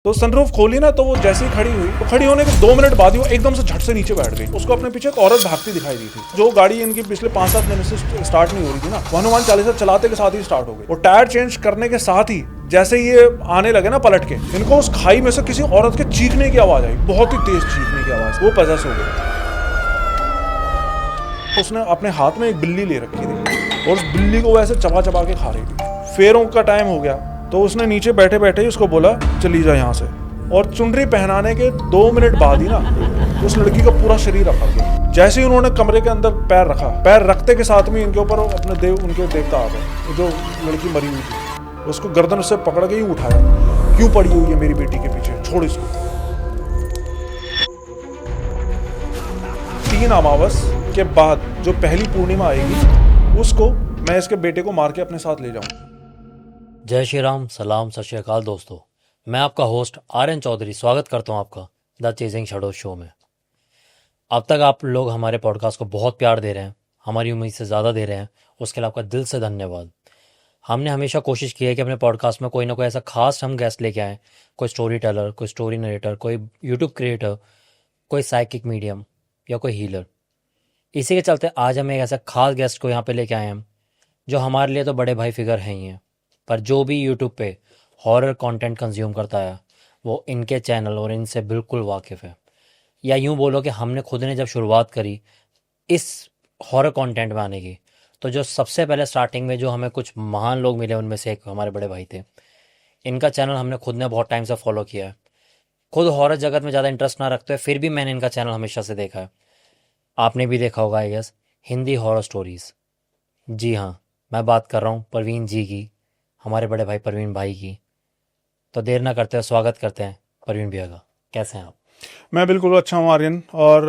तो सनरूफ खोली ना, तो वो जैसे ही खड़ी हुई, तो खड़ी होने के 2 मिनट बाद ही वो एकदम से झट से नीचे बैठ गई। उसको अपने पीछे एक औरत भागती दिखाई दी थी। जो गाड़ी इनकी पिछले 5-7 महीने से स्टार्ट नहीं हो रही थी ना, हनुमान चालीसा चलाते के साथ ही स्टार्ट हो गई। वो टायर चेंज करने के साथ ही जैसे ये आने लगे ना पलट के, इनको उस खाई में से किसी औरत के चीखने की आवाज आई, बहुत ही तेज चीखने की आवाज। वो पजेस हो गई। उसने अपने हाथ में एक बिल्ली ले रखी थी और उस बिल्ली को वैसे चबा चबा के खा रही थी। फेरों का टाइम हो गया तो उसने नीचे बैठे बैठे ही उसको बोला चली जा यहाँ से। और चुनरी पहनाने के 2 मिनट बाद ही ना उस लड़की का पूरा शरीर अकड़ गया। जैसे ही उन्होंने कमरे के अंदर पैर रखा, पैर रखते के साथ में इनके ऊपर अपने उनके देवता आ गए। जो लड़की मरी हुई थी उसको गर्दन से पकड़ के ही उठाया। क्यों पड़ी हुई है मेरी बेटी के पीछे, छोड़ इसको। 3 अमावस के बाद जो पहली पूर्णिमा आएगी उसको मैं इसके बेटे को मार के अपने साथ ले जाऊंगा। जय श्री राम, सलाम, सत श्री अकाल दोस्तों। मैं आपका होस्ट आर्यन चौधरी स्वागत करता हूं आपका द चेजिंग शैडो शो में। अब तक आप लोग हमारे पॉडकास्ट को बहुत प्यार दे रहे हैं, हमारी उम्मीद से ज़्यादा दे रहे हैं, उसके लिए आपका दिल से धन्यवाद। हमने हमेशा कोशिश की है कि अपने पॉडकास्ट में कोई ना कोई ऐसा खास हम गेस्ट लेके आएँ, कोई स्टोरी टेलर, कोई स्टोरी नरेटर, कोई यूट्यूब क्रिएटर, कोई साइकिक मीडियम या कोई हीलर। इसी के चलते आज हम एक ऐसा खास गेस्ट को यहाँ पे लेके आए हैं जो हमारे लिए तो बड़े भाई फिगर हैं ही हैं, पर जो भी यूट्यूब पे हॉरर कंटेंट कंज्यूम करता है वो इनके चैनल और इनसे बिल्कुल वाकिफ़ है। या यूँ बोलो कि हमने खुद ने जब शुरुआत करी इस हॉरर कंटेंट में आने की, तो जो सबसे पहले स्टार्टिंग में जो हमें कुछ महान लोग मिले उनमें से एक हमारे बड़े भाई थे। इनका चैनल हमने खुद ने बहुत टाइम से फॉलो किया है। खुद हॉरर जगत में ज़्यादा इंटरेस्ट ना रखते हुए फिर भी मैंने इनका चैनल हमेशा से देखा है। आपने भी देखा होगा I guess, Hindi horror stories. जी हाँ, मैं बात कर रहा हूँ परवीन जी की, हमारे बड़े भाई परवीन भाई की। तो देर ना करते हुए स्वागत करते हैं परवीन भैया का। कैसे हैं आप? मैं बिल्कुल अच्छा हूँ आर्यन, और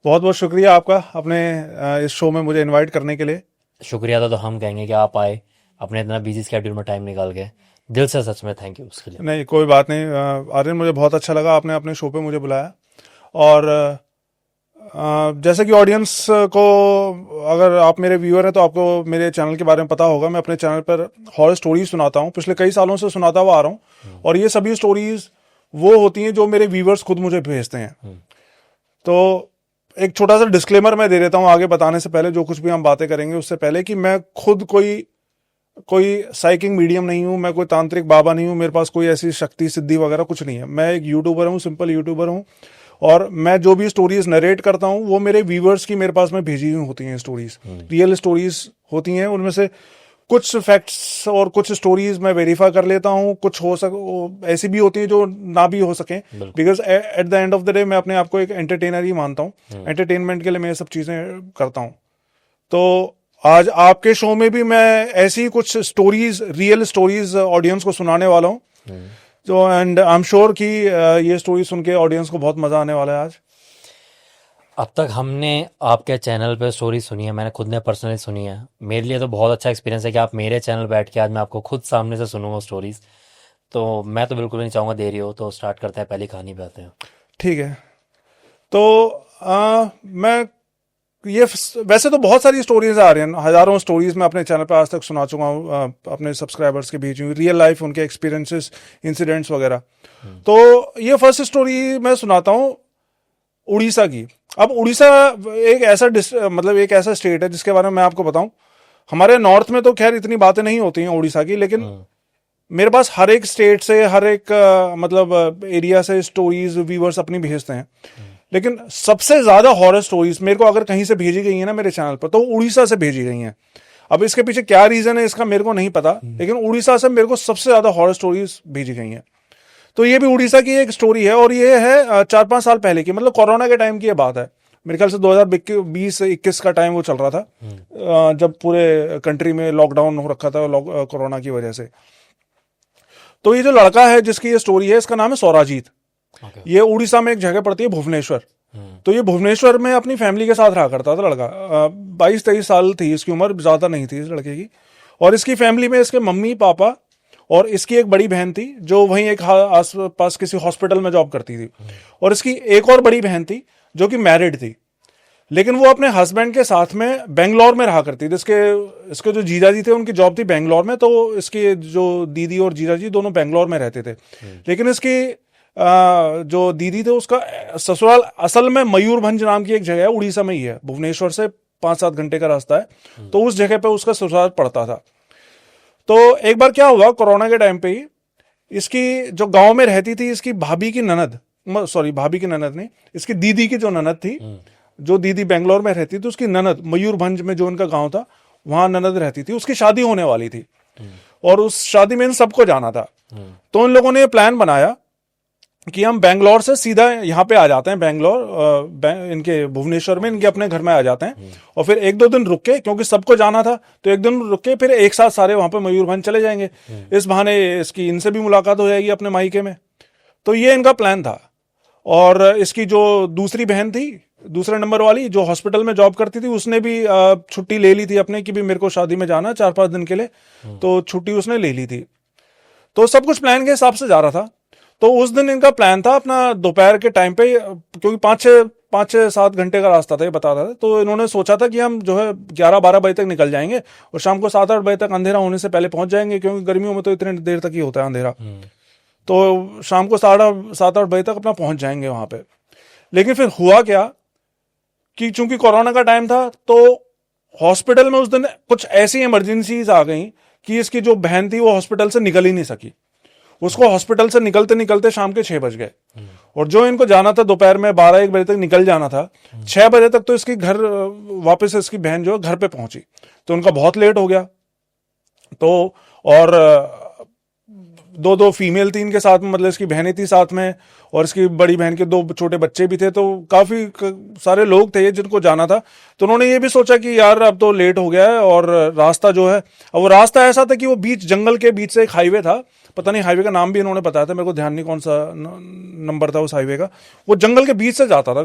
बहुत बहुत शुक्रिया आपका अपने इस शो में मुझे इनवाइट करने के लिए। शुक्रिया तो हम कहेंगे कि आप आए, अपने इतना बिजी स्केड्यूल में टाइम निकाल के। दिल से सच में थैंक यू उसके लिए। नहीं, कोई बात नहीं आर्यन, मुझे बहुत अच्छा लगा आपने अपने शो पे मुझे बुलाया। और जैसे कि ऑडियंस को, अगर आप मेरे व्यूअर हैं तो आपको मेरे चैनल के बारे में पता होगा। मैं अपने चैनल पर हॉरर स्टोरीज सुनाता हूँ, पिछले कई सालों से सुनाता हुआ आ रहा हूँ। और ये सभी स्टोरीज वो होती हैं जो मेरे व्यूअर्स खुद मुझे भेजते हैं। तो एक छोटा सा डिस्क्लेमर मैं दे देता हूँ आगे बताने से पहले, जो कुछ भी हम बातें करेंगे उससे पहले, कि मैं खुद कोई साइकिक मीडियम नहीं हूँ, मैं कोई तांत्रिक बाबा नहीं हूँ, मेरे पास कोई ऐसी शक्ति सिद्धि वगैरह कुछ नहीं है। मैं एक यूट्यूबर हूँ, सिंपल यूट्यूबर हूँ। और मैं जो भी स्टोरीज नरेट करता हूँ वो मेरे व्यूअर्स की मेरे पास में भेजी हुई होती हैं स्टोरीज, रियल स्टोरीज होती हैं। उनमें से कुछ फैक्ट्स और कुछ स्टोरीज मैं वेरीफाई कर लेता हूँ, कुछ ऐसी भी होती है जो ना भी हो सके, because at the end of the day मैं अपने आप को एक एंटरटेनर ही मानता हूँ। एंटरटेनमेंट के लिए मैं ये सब चीजें करता हूँ। तो आज आपके शो में भी मैं ऐसी कुछ स्टोरीज, रियल स्टोरीज ऑडियंस को सुनाने वाला हूँ। तो एंड आई एम श्योर कि ये स्टोरी सुन के ऑडियंस को बहुत मजा आने वाला है आज। अब तक हमने आपके चैनल पे स्टोरी सुनी है, मैंने खुद ने पर्सनली सुनी है। मेरे लिए तो बहुत अच्छा एक्सपीरियंस है कि आप मेरे चैनल बैठ के आज मैं आपको खुद सामने से सुनूंगा स्टोरीज। तो मैं तो बिल्कुल नहीं चाहूँगा देरी हो, तो स्टार्ट करते हैं, पहली कहानी पे आते हैं। ठीक है। तो मैं ये वैसे तो बहुत सारी स्टोरीज आ रही हैं, हजारों स्टोरीज मैं अपने चैनल पर आज तक सुना चुका हूँ अपने सब्सक्राइबर्स के बीच में, रियल लाइफ उनके एक्सपीरियंसेस, इंसिडेंट्स वगैरह। तो ये फर्स्ट स्टोरी मैं सुनाता हूँ उड़ीसा की। अब उड़ीसा एक ऐसा स्टेट है जिसके बारे में मैं आपको बताऊं, हमारे नॉर्थ में तो खैर इतनी बातें नहीं होती हैं उड़ीसा की, लेकिन मेरे पास हर एक स्टेट से, हर एक एरिया से स्टोरीज व्यूअर्स अपनी भेजते हैं। लेकिन सबसे ज्यादा हॉरर स्टोरीज मेरे को अगर कहीं से भेजी गई है ना मेरे चैनल पर, तो उड़ीसा से भेजी गई हैं। अब इसके पीछे क्या रीजन है इसका मेरे को नहीं पता, लेकिन उड़ीसा से मेरे को सबसे ज्यादा हॉरर स्टोरीज भेजी गई हैं। तो ये भी उड़ीसा की एक स्टोरी है, और ये है 4-5 साल पहले की, मतलब कोरोना के टाइम की ये बात है। मेरे ख्याल से 2020-21 का टाइम वो चल रहा था, जब पूरे कंट्री में लॉकडाउन हो रखा था कोरोना की वजह से। तो ये जो लड़का है जिसकी ये स्टोरी है, इसका नाम है सौराजीत। ये उड़ीसा में एक जगह पड़ती है भुवनेश्वर। तो ये भुवनेश्वर में अपनी फैमिली के साथ रहा करता था लड़का। 22-23 साल थी इसकी उम्र, ज्यादा नहीं थी इस लड़के की। और इसकी फैमिली में इसके मम्मी पापा और इसकी एक बड़ी बहन थी जो वहीं एक आस पास किसी हॉस्पिटल में जॉब करती थी। और इसकी एक और बड़ी बहन थी जो कि मैरिड थी, लेकिन वो अपने हस्बैंड के साथ में बेंगलोर में रहा करती थी। इसके जो जीजाजी थे उनकी जॉब थी बेंगलोर में, तो इसकी जो दीदी और जीजाजी दोनों बेंगलोर में रहते थे। लेकिन इसकी जो दीदी थे उसका ससुराल असल में मयूरभंज नाम की एक जगह है, उड़ीसा में ही है, भुवनेश्वर से 5-7 घंटे का रास्ता है। तो उस जगह पे उसका ससुराल पड़ता था। तो एक बार क्या हुआ, कोरोना के टाइम पे ही इसकी जो गांव में रहती थी इसकी भाभी की ननद, सॉरी भाभी की ननद नहीं, इसकी दीदी की जो ननद थी, जो दीदी बेंगलोर में रहती थी, उसकी ननद मयूरभंज में जो उनका गांव था वहां ननद रहती थी, उसकी शादी होने वाली थी और उस शादी में इन सबको जाना था। तो इन लोगों ने प्लान बनाया कि हम बेंगलोर से सीधा यहाँ पे आ जाते हैं, बेंगलोर इनके भुवनेश्वर में इनके अपने घर में आ जाते हैं और फिर 1-2 दिन रुक के, क्योंकि सबको जाना था तो 1 दिन रुक के फिर एक साथ सारे वहां पे मयूरभंज चले जाएंगे। इस बहाने इसकी इनसे भी मुलाकात हो जाएगी अपने मायके में। तो ये इनका प्लान था। और इसकी जो दूसरी बहन थी, दूसरे नंबर वाली, जो हॉस्पिटल में जॉब करती थी, उसने भी छुट्टी ले ली थी अपने की भी मेरे को शादी में जाना 4-5 दिन के लिए, तो छुट्टी उसने ले ली थी। तो सब कुछ प्लान के हिसाब से जा रहा था। तो उस दिन इनका प्लान था अपना दोपहर के टाइम पे, क्योंकि 5-7 घंटे का रास्ता था ये बता रहा था, तो इन्होंने सोचा था कि हम जो है 11-12 बजे तक निकल जाएंगे और शाम को 7-8 बजे तक अंधेरा होने से पहले पहुंच जाएंगे, क्योंकि गर्मियों में तो इतने देर तक ही होता है अंधेरा। तो शाम को 7-8 बजे तक अपना पहुंच जाएंगे वहां पे। लेकिन फिर हुआ क्या कि चूंकि कोरोना का टाइम था तो हॉस्पिटल में उस दिन कुछ ऐसी इमरजेंसीज आ गई कि इसकी जो बहन थी वो हॉस्पिटल से निकल ही नहीं सकी। उसको हॉस्पिटल से निकलते निकलते शाम के 6 बज गए और जो इनको जाना था दोपहर में 12-1 बजे तक निकल जाना था, 6 बजे तक तो इसकी घर वापस इसकी बहन जो है घर पे पहुंची, तो उनका बहुत लेट हो गया। तो और 2 फीमेल थी इनके साथ में, मतलब इसकी बहनें थी साथ में और इसकी बड़ी बहन के 2 छोटे बच्चे भी थे, तो काफी सारे लोग थे जिनको जाना था। तो उन्होंने ये भी सोचा कि यार अब तो लेट हो गया है और रास्ता जो है, अब वो रास्ता ऐसा था कि वो बीच जंगल के बीच से एक हाईवे था, पता नहीं हाईवे का नाम भी इन्होंने बताया था, मेरे को ध्यान नहीं कौन सा नंबर था उस हाईवे का। वो जंगल के बीच से जाता था,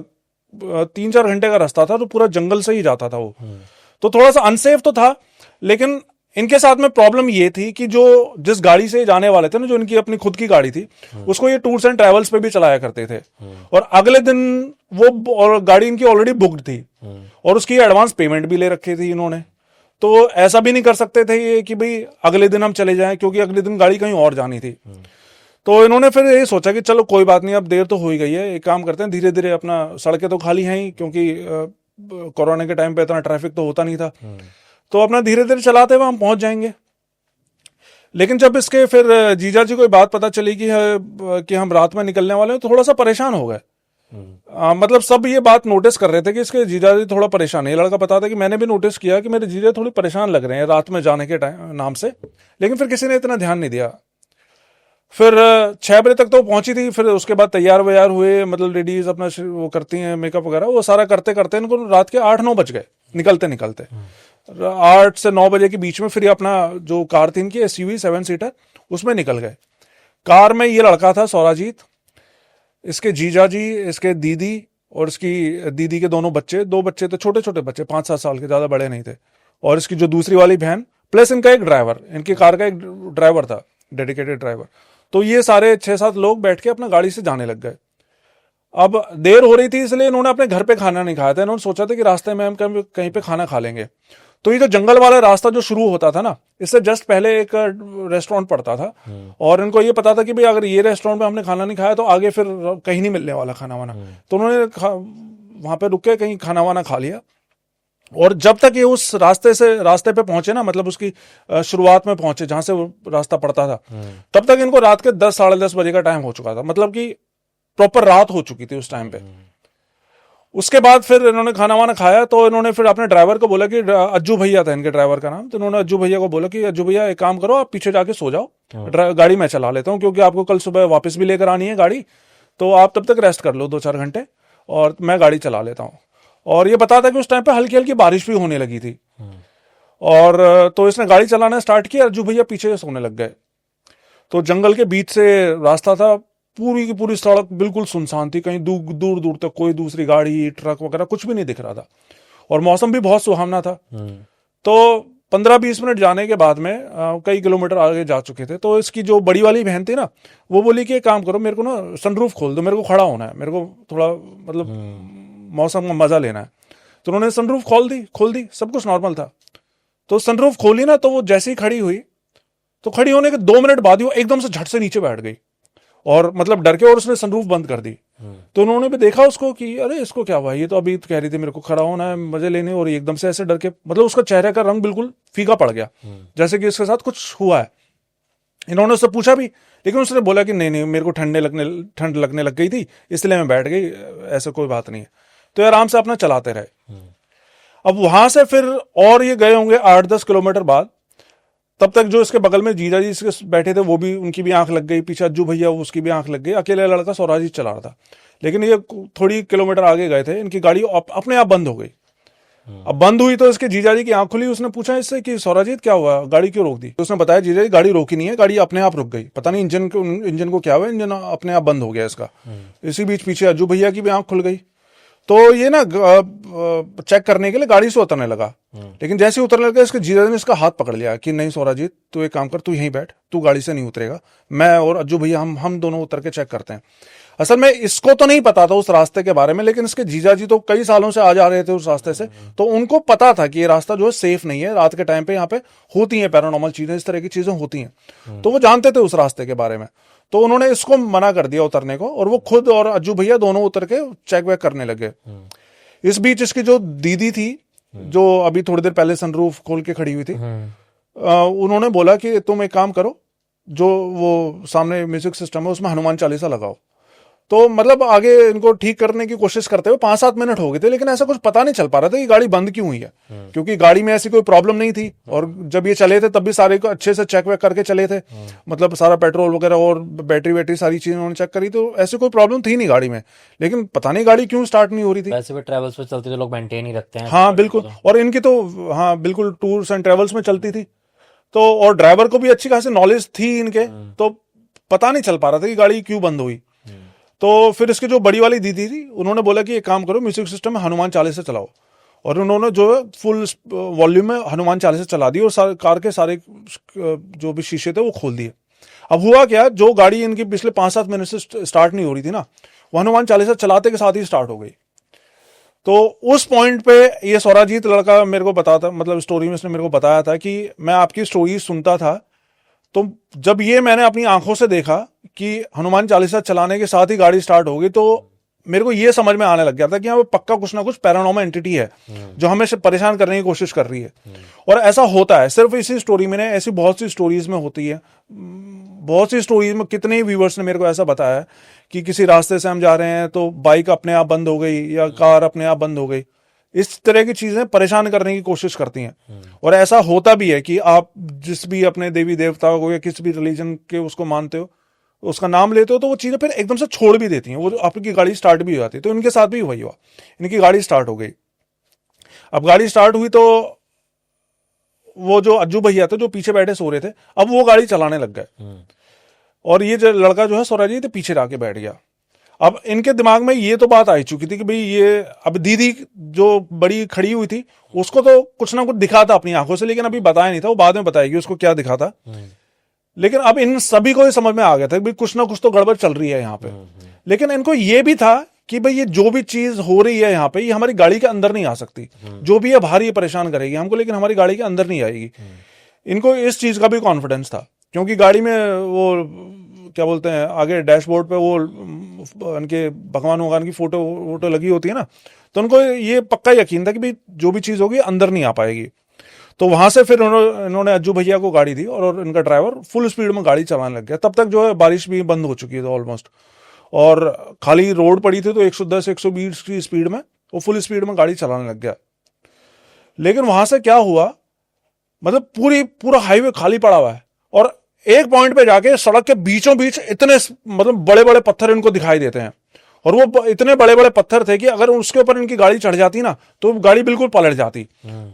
3-4 घंटे का रास्ता था, तो पूरा जंगल से ही जाता था वो। तो थोड़ा सा अनसेफ तो था, लेकिन इनके साथ में प्रॉब्लम ये थी कि जो जिस गाड़ी से जाने वाले थे ना, जो इनकी अपनी खुद की गाड़ी थी, उसको ये टूर्स एंड ट्रैवल्स पे भी चलाया करते थे और अगले दिन वो और गाड़ी इनकी ऑलरेडी बुक्ड थी और उसकी एडवांस पेमेंट भी ले रखी थी इन्होंने। तो ऐसा भी नहीं कर सकते थे ये कि भाई अगले दिन हम चले जाएं, क्योंकि अगले दिन गाड़ी कहीं और जानी थी। तो इन्होंने फिर ये सोचा कि चलो कोई बात नहीं, अब देर तो हो ही गई है, एक काम करते हैं धीरे धीरे, अपना सड़कें तो खाली हैं ही, क्योंकि कोरोना के टाइम पे इतना ट्रैफिक तो होता नहीं था, तो अपना धीरे धीरे चलाते हुए हम पहुंच जाएंगे। लेकिन जब इसके फिर जीजा जी को बात पता चली कि हम रात में निकलने वाले हैं, तो थोड़ा सा परेशान हो गए। मतलब सब ये बात नोटिस कर रहे थे कि इसके जीजा जी थोड़ा परेशान है। ये लड़का पता था कि मैंने भी नोटिस किया कि मेरे जीजा थोड़ी परेशान लग रहे हैं रात में जाने के नाम से, लेकिन फिर किसी ने इतना ध्यान नहीं दिया। फिर 6 बजे तक तो पहुंची थी, फिर उसके बाद तैयार व्यार हुए, मतलब लेडीज अपना वो करती हैं मेकअप वगैरह, वो सारा करते करते इनको रात के 8-9 बज गए निकलते निकलते। 8 से 9 बजे के बीच में फिर ये अपना जो कार थी इनकी SUV 7 सीटर, उसमें निकल गए। कार में ये लड़का था सौराजीत, इसके जीजा जी, इसके दीदी और इसकी दीदी के दोनों बच्चे, 2 बच्चे थे छोटे छोटे बच्चे, 5-7 साल के, ज्यादा बड़े नहीं थे, और इसकी जो दूसरी वाली बहन, प्लस इनका एक ड्राइवर, इनकी कार का एक ड्राइवर था, डेडिकेटेड ड्राइवर। तो ये सारे 6-7 लोग बैठ के अपना गाड़ी से जाने लग गए। अब देर हो रही थी इसलिए इन्होंने अपने घर पे खाना नहीं खाया था, इन्होंने सोचा था कि रास्ते में हम कहीं पे खाना खा लेंगे। तो ये जो जंगल वाला रास्ता जो शुरू होता था ना, इससे जस्ट पहले एक रेस्टोरेंट पड़ता था और इनको ये पता था कि भाई अगर ये रेस्टोरेंट में हमने खाना नहीं खाया तो आगे फिर कहीं नहीं मिलने वाला खाना वाना। तो उन्होंने वहां पे रुक के कहीं खाना वाना खा लिया। और जब तक ये उस रास्ते पे पहुंचे ना, मतलब उसकी शुरुआत में पहुंचे जहां से वो रास्ता पड़ता था, तब तक इनको रात के 10-10:30 बजे का टाइम हो चुका था, मतलब कि प्रॉपर रात हो चुकी थी उस टाइम पे। उसके बाद फिर इन्होंने खाना वाना खाया, तो इन्होंने फिर अपने ड्राइवर को बोला कि अज्जू भैया था इनके ड्राइवर का नाम, तो इन्होंने अज्जू भैया को बोला कि अज्जू भैया एक काम करो, आप पीछे जाके सो जाओ, गाड़ी मैं चला लेता हूँ, क्योंकि आपको कल सुबह वापस भी लेकर आनी है गाड़ी, तो आप तब तक रेस्ट कर लो 2-4 घंटे और मैं गाड़ी चला लेता हूँ। और ये बता था कि उस टाइम पे हल्की हल्की बारिश भी होने लगी थी। और तो इसने गाड़ी चलाना स्टार्ट किया, अज्जू भैया पीछे सोने लग गए। तो जंगल के बीच से रास्ता था, पूरी की पूरी सड़क बिल्कुल सुनसान थी, कहीं दूर दूर तक कोई दूसरी गाड़ी ट्रक वगैरह कुछ भी नहीं दिख रहा था और मौसम भी बहुत सुहावना था। तो 15-20 मिनट जाने के बाद में कई किलोमीटर आगे जा चुके थे। तो इसकी जो बड़ी वाली बहन थी ना, वो बोली कि एक काम करो, मेरे को ना सनरूफ खोल दो, मेरे को खड़ा होना है, मेरे को थोड़ा मतलब मौसम का मजा लेना है। तो उन्होंने सनरूफ खोल दी, सब कुछ नॉर्मल था। तो सनरूफ खोली ना, तो वो जैसे ही खड़ी हुई, तो खड़ी होने के 2 मिनट बाद ही वो एकदम से झट से नीचे बैठ गई और मतलब डर के, और उसने सनरूफ बंद कर दी। तो उन्होंने भी देखा उसको कि अरे इसको क्या हुआ, ये तो अभी कह रही थी मेरे को खड़ा होना है, मजे लेने, और एकदम से ऐसे डर के, मतलब उसका चेहरे का रंग बिल्कुल फीका पड़ गया, जैसे कि इसके साथ कुछ हुआ है। इन्होंने उससे पूछा भी, लेकिन उसने बोला कि नहीं नहीं, मेरे को ठंड लगने लग गई थी, इसलिए मैं बैठ गई, ऐसे कोई बात नहीं है। तो आराम से अपना चलाते रहे। अब वहां से फिर और ये गए होंगे 8-10 किलोमीटर बाद, तब तक जो इसके बगल में जीजा जी इसके बैठे थे, वो भी, उनकी भी आंख लग गई, पीछे अज्जू भैया, उसकी भी आंख लग गई। अकेला लड़का स्वराजीत चला रहा था, लेकिन ये थोड़ी किलोमीटर आगे गए थे, इनकी गाड़ी अपने आप बंद हो गई। अब बंद हुई तो इसके जीजा जी की आंख खुली, उसने पूछा इससे कि स्वराजीत क्या हुआ, गाड़ी क्यों रोक दी? तो उसने बताया जीजा जी गाड़ी रोकी नहीं है, गाड़ी अपने आप रुक गई, पता नहीं इंजन को क्या हुआ, इंजन अपने आप बंद हो गया इसका। इसी बीच पीछे अज्जू भैया की भी आंख खुल गई। तो ये ना चेक करने के लिए गाड़ी से उतरने लगा, लेकिन जैसे ही उतरने लगा, इसके जीजा ने इसका हाथ पकड़ लिया कि नहीं स्वराजीत, तू एक काम कर, तू यहीं बैठ, तू गाड़ी से नहीं उतरेगा, मैं और अज्जू भैया हम दोनों उतर के चेक करते हैं। असल में इसको तो नहीं पता था उस रास्ते के बारे में, लेकिन इसके जीजा जी तो कई सालों से आ जा रहे थे उस रास्ते से, तो उनको पता था कि ये रास्ता जो है सेफ नहीं है, रात के टाइम पे यहाँ पे होती है पैरानॉर्मल चीजें, इस तरह की चीजें होती हैं, तो वो जानते थे उस रास्ते के बारे में। तो उन्होंने इसको मना कर दिया उतरने को, और वो खुद और अज्जू भैया दोनों उतर के चेक वेक करने लगे। इस बीच इसकी जो दीदी थी, जो अभी थोड़ी देर पहले सनरूफ खोल के खड़ी हुई थी, उन्होंने बोला कि तुम एक काम करो, जो वो सामने म्यूजिक सिस्टम है उसमें हनुमान चालीसा लगाओ। तो मतलब आगे इनको ठीक करने की कोशिश करते हुए 5-7 मिनट हो गए थे, लेकिन ऐसा कुछ पता नहीं चल पा रहा था कि गाड़ी बंद क्यों हुई है, क्योंकि गाड़ी में ऐसी कोई प्रॉब्लम नहीं थी, और जब ये चले थे तब भी सारे को अच्छे से चेक वेक करके चले थे, मतलब सारा पेट्रोल वगैरह और बैटरी सारी चीजें उन्होंने चेक करी, तो ऐसी कोई प्रॉब्लम थी नहीं गाड़ी में, लेकिन पता नहीं गाड़ी क्यों स्टार्ट नहीं हो रही थी। वैसे भी ट्रैवल्स पे चलते तो लोग मेंटेन ही रखते हैं। हाँ बिल्कुल, और इनकी तो हाँ बिल्कुल टूर्स एंड ट्रेवल्स में चलती थी, तो और ड्राइवर को भी अच्छी खासी नॉलेज थी इनके, तो पता नहीं चल पा रहा था कि गाड़ी क्यों बंद हुई। तो फिर इसकी जो बड़ी वाली दीदी थी, उन्होंने बोला कि एक काम करो, म्यूजिक सिस्टम में हनुमान चालीसा चलाओ, और उन्होंने जो है फुल वॉल्यूम में हनुमान चालीसा चला दी, और कार के सारे जो भी शीशे थे वो खोल दिए। अब हुआ क्या, जो गाड़ी इनकी पिछले 5-7 मिनट से स्टार्ट नहीं हो रही थी ना, वो हनुमान चालीसा चलाते के साथ ही स्टार्ट हो गई। तो उस पॉइंट पे ये स्वराजीत लड़का मेरे को बताता, मतलब स्टोरी में इसने मेरे को बताया था कि मैं आपकी स्टोरी सुनता था, तो जब ये मैंने अपनी आंखों से देखा कि हनुमान चालीसा चलाने के साथ ही गाड़ी स्टार्ट हो गई, तो मेरे को ये समझ में आने लग गया था कि यहाँ पे पक्का कुछ ना कुछ पैरानॉर्मल एंटिटी है जो हमें परेशान करने की कोशिश कर रही है। और ऐसा होता है, सिर्फ इसी स्टोरी में नहीं, ऐसी बहुत सी स्टोरीज में होती है। बहुत सी स्टोरीज में कितने ही व्यूवर्स ने मेरे को ऐसा बताया कि किसी रास्ते से हम जा रहे हैं तो बाइक अपने आप बंद हो गई या कार अपने आप बंद हो गई। इस तरह की चीजें परेशान करने की कोशिश करती हैं। और ऐसा होता भी है कि आप जिस भी अपने देवी देवता को या किसी भी रिलीजन के उसको मानते हो, उसका नाम लेते हो, तो वो चीजें फिर एकदम से छोड़ भी देती हैं, वो आपकी गाड़ी स्टार्ट भी हो जाती है। तो इनके साथ भी वही हुआ, इनकी गाड़ी स्टार्ट हो गई। अब गाड़ी स्टार्ट हुई तो वो जो अज्जू भैया थे जो पीछे बैठे सो रहे थे, अब वो गाड़ी चलाने लग गए, और ये जो लड़का जो है स्वराजीत पीछे आके बैठ गया। अब इनके दिमाग में ये तो बात आई चुकी थी कि भाई ये, अब दीदी जो बड़ी खड़ी हुई थी उसको तो कुछ ना कुछ दिखा था अपनी आंखों से, लेकिन अभी बताया नहीं था, वो बाद में बताएगी उसको क्या दिखा था। लेकिन अब इन सभी को ये समझ में आ गया था कि भाई कुछ ना कुछ तो गड़बड़ चल रही है यहाँ पे। लेकिन इनको ये भी था कि भाई ये जो भी चीज हो रही है यहाँ पे, ये हमारी गाड़ी के अंदर नहीं आ सकती। जो भी है बाहर ये परेशान करेगी हमको, लेकिन हमारी गाड़ी के अंदर नहीं आएगी। इनको इस चीज का भी कॉन्फिडेंस था, क्योंकि गाड़ी में वो क्या बोलते हैं, आगे डैशबोर्ड पे वो उनके भगवान भगवान की फोटो लगी होती है ना, तो उनको ये पक्का यकीन था कि भाई जो भी चीज होगी अंदर नहीं आ पाएगी। तो वहां से फिर इन्होंने अज्जू भैया को गाड़ी दी, और इनका ड्राइवर फुल स्पीड में गाड़ी चलाने लग गया। तब तक जो है बारिश भी बंद हो चुकी थी ऑलमोस्ट, और खाली रोड पड़ी थी, तो 110-120 की स्पीड में वो फुल स्पीड में गाड़ी चलाने लग गया। लेकिन वहां से क्या हुआ, मतलब पूरा हाईवे खाली पड़ा हुआ है, और एक पॉइंट पे जाके सड़क के बीचों बीच इतने मतलब बड़े बड़े पत्थर इनको दिखाई देते हैं, और वो इतने बड़े बड़े पत्थर थे कि अगर उसके ऊपर इनकी गाड़ी चढ़ जाती ना तो गाड़ी बिल्कुल पलट जाती।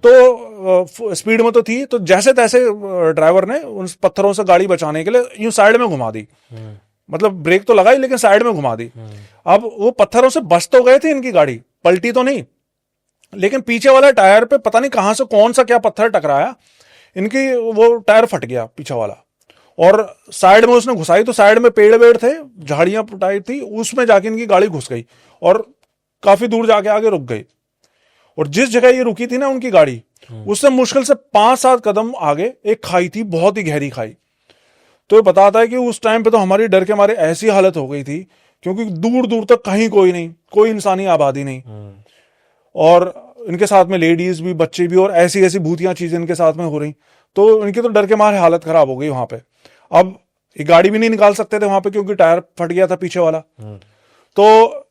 तो स्पीड में तो थी, तो जैसे तैसे ड्राइवर ने उन पत्थरों से गाड़ी बचाने के लिए यूं साइड में घुमा दी, मतलब ब्रेक तो लगाई लेकिन साइड में घुमा दी। अब वो पत्थरों से बच तो गए थे, इनकी गाड़ी पलटी तो नहीं, लेकिन पीछे वाला टायर पे पता नहीं कहां से कौन सा क्या पत्थर टकराया, इनकी वो टायर फट गया पीछे वाला, और साइड में उसने घुसाई तो साइड में पेड़ वेड़ थे, झाड़ियां टाइप थी, उसमें जाके इनकी गाड़ी घुस गई और काफी दूर जाके आगे रुक गई। और जिस जगह ये रुकी थी ना उनकी गाड़ी, उससे मुश्किल से 5-7 कदम आगे एक खाई थी, बहुत ही गहरी खाई। तो ये बताता है कि उस टाइम पे तो हमारी डर के मारे ऐसी हालत हो गई थी, क्योंकि दूर दूर तक कहीं कोई नहीं, कोई इंसानी आबादी नहीं, और इनके साथ में लेडीज भी, बच्चे भी, और ऐसी ऐसी भूतियां चीजें इनके साथ में हो रही। तो इनकी तो डर के मारे हालत खराब हो गई वहां पे। अब एक गाड़ी भी नहीं निकाल सकते थे वहां पे, क्योंकि टायर फट गया था पीछे वाला। तो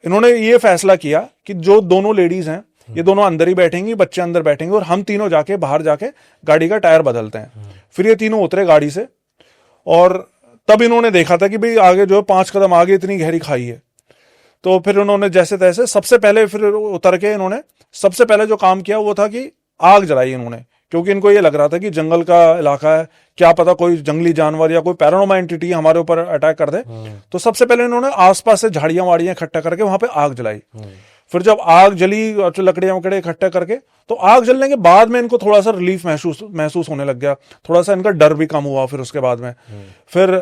इन्होंने ये फैसला किया कि जो दोनों लेडीज हैं ये दोनों अंदर ही बैठेंगी, बच्चे अंदर बैठेंगे, और हम तीनों जाके बाहर जाके गाड़ी का टायर बदलते हैं। फिर ये तीनों उतरे गाड़ी से, और तब इन्होंने देखा था कि भाई आगे जो है 5 कदम आगे इतनी गहरी खाई है। तो फिर उन्होंने जैसे तैसे सबसे पहले फिर उतर के इन्होंने सबसे पहले जो काम किया वो था कि आग जलाई इन्होंने, क्योंकि इनको ये लग रहा था कि जंगल का इलाका है, क्या पता कोई जंगली जानवर या कोई पैरानॉर्मल एंटिटी हमारे ऊपर अटैक कर दे। तो सबसे पहले इन्होंने आसपास से झाड़ियां वाड़ियां इकट्ठा करके वहां पे आग जलाई। फिर जब आग जली, लकड़ियां वकड़े इकट्ठा करके, तो आग जलने के बाद में इनको थोड़ा सा रिलीफ महसूस होने लग गया, थोड़ा सा इनका डर भी कम हुआ। फिर उसके बाद में फिर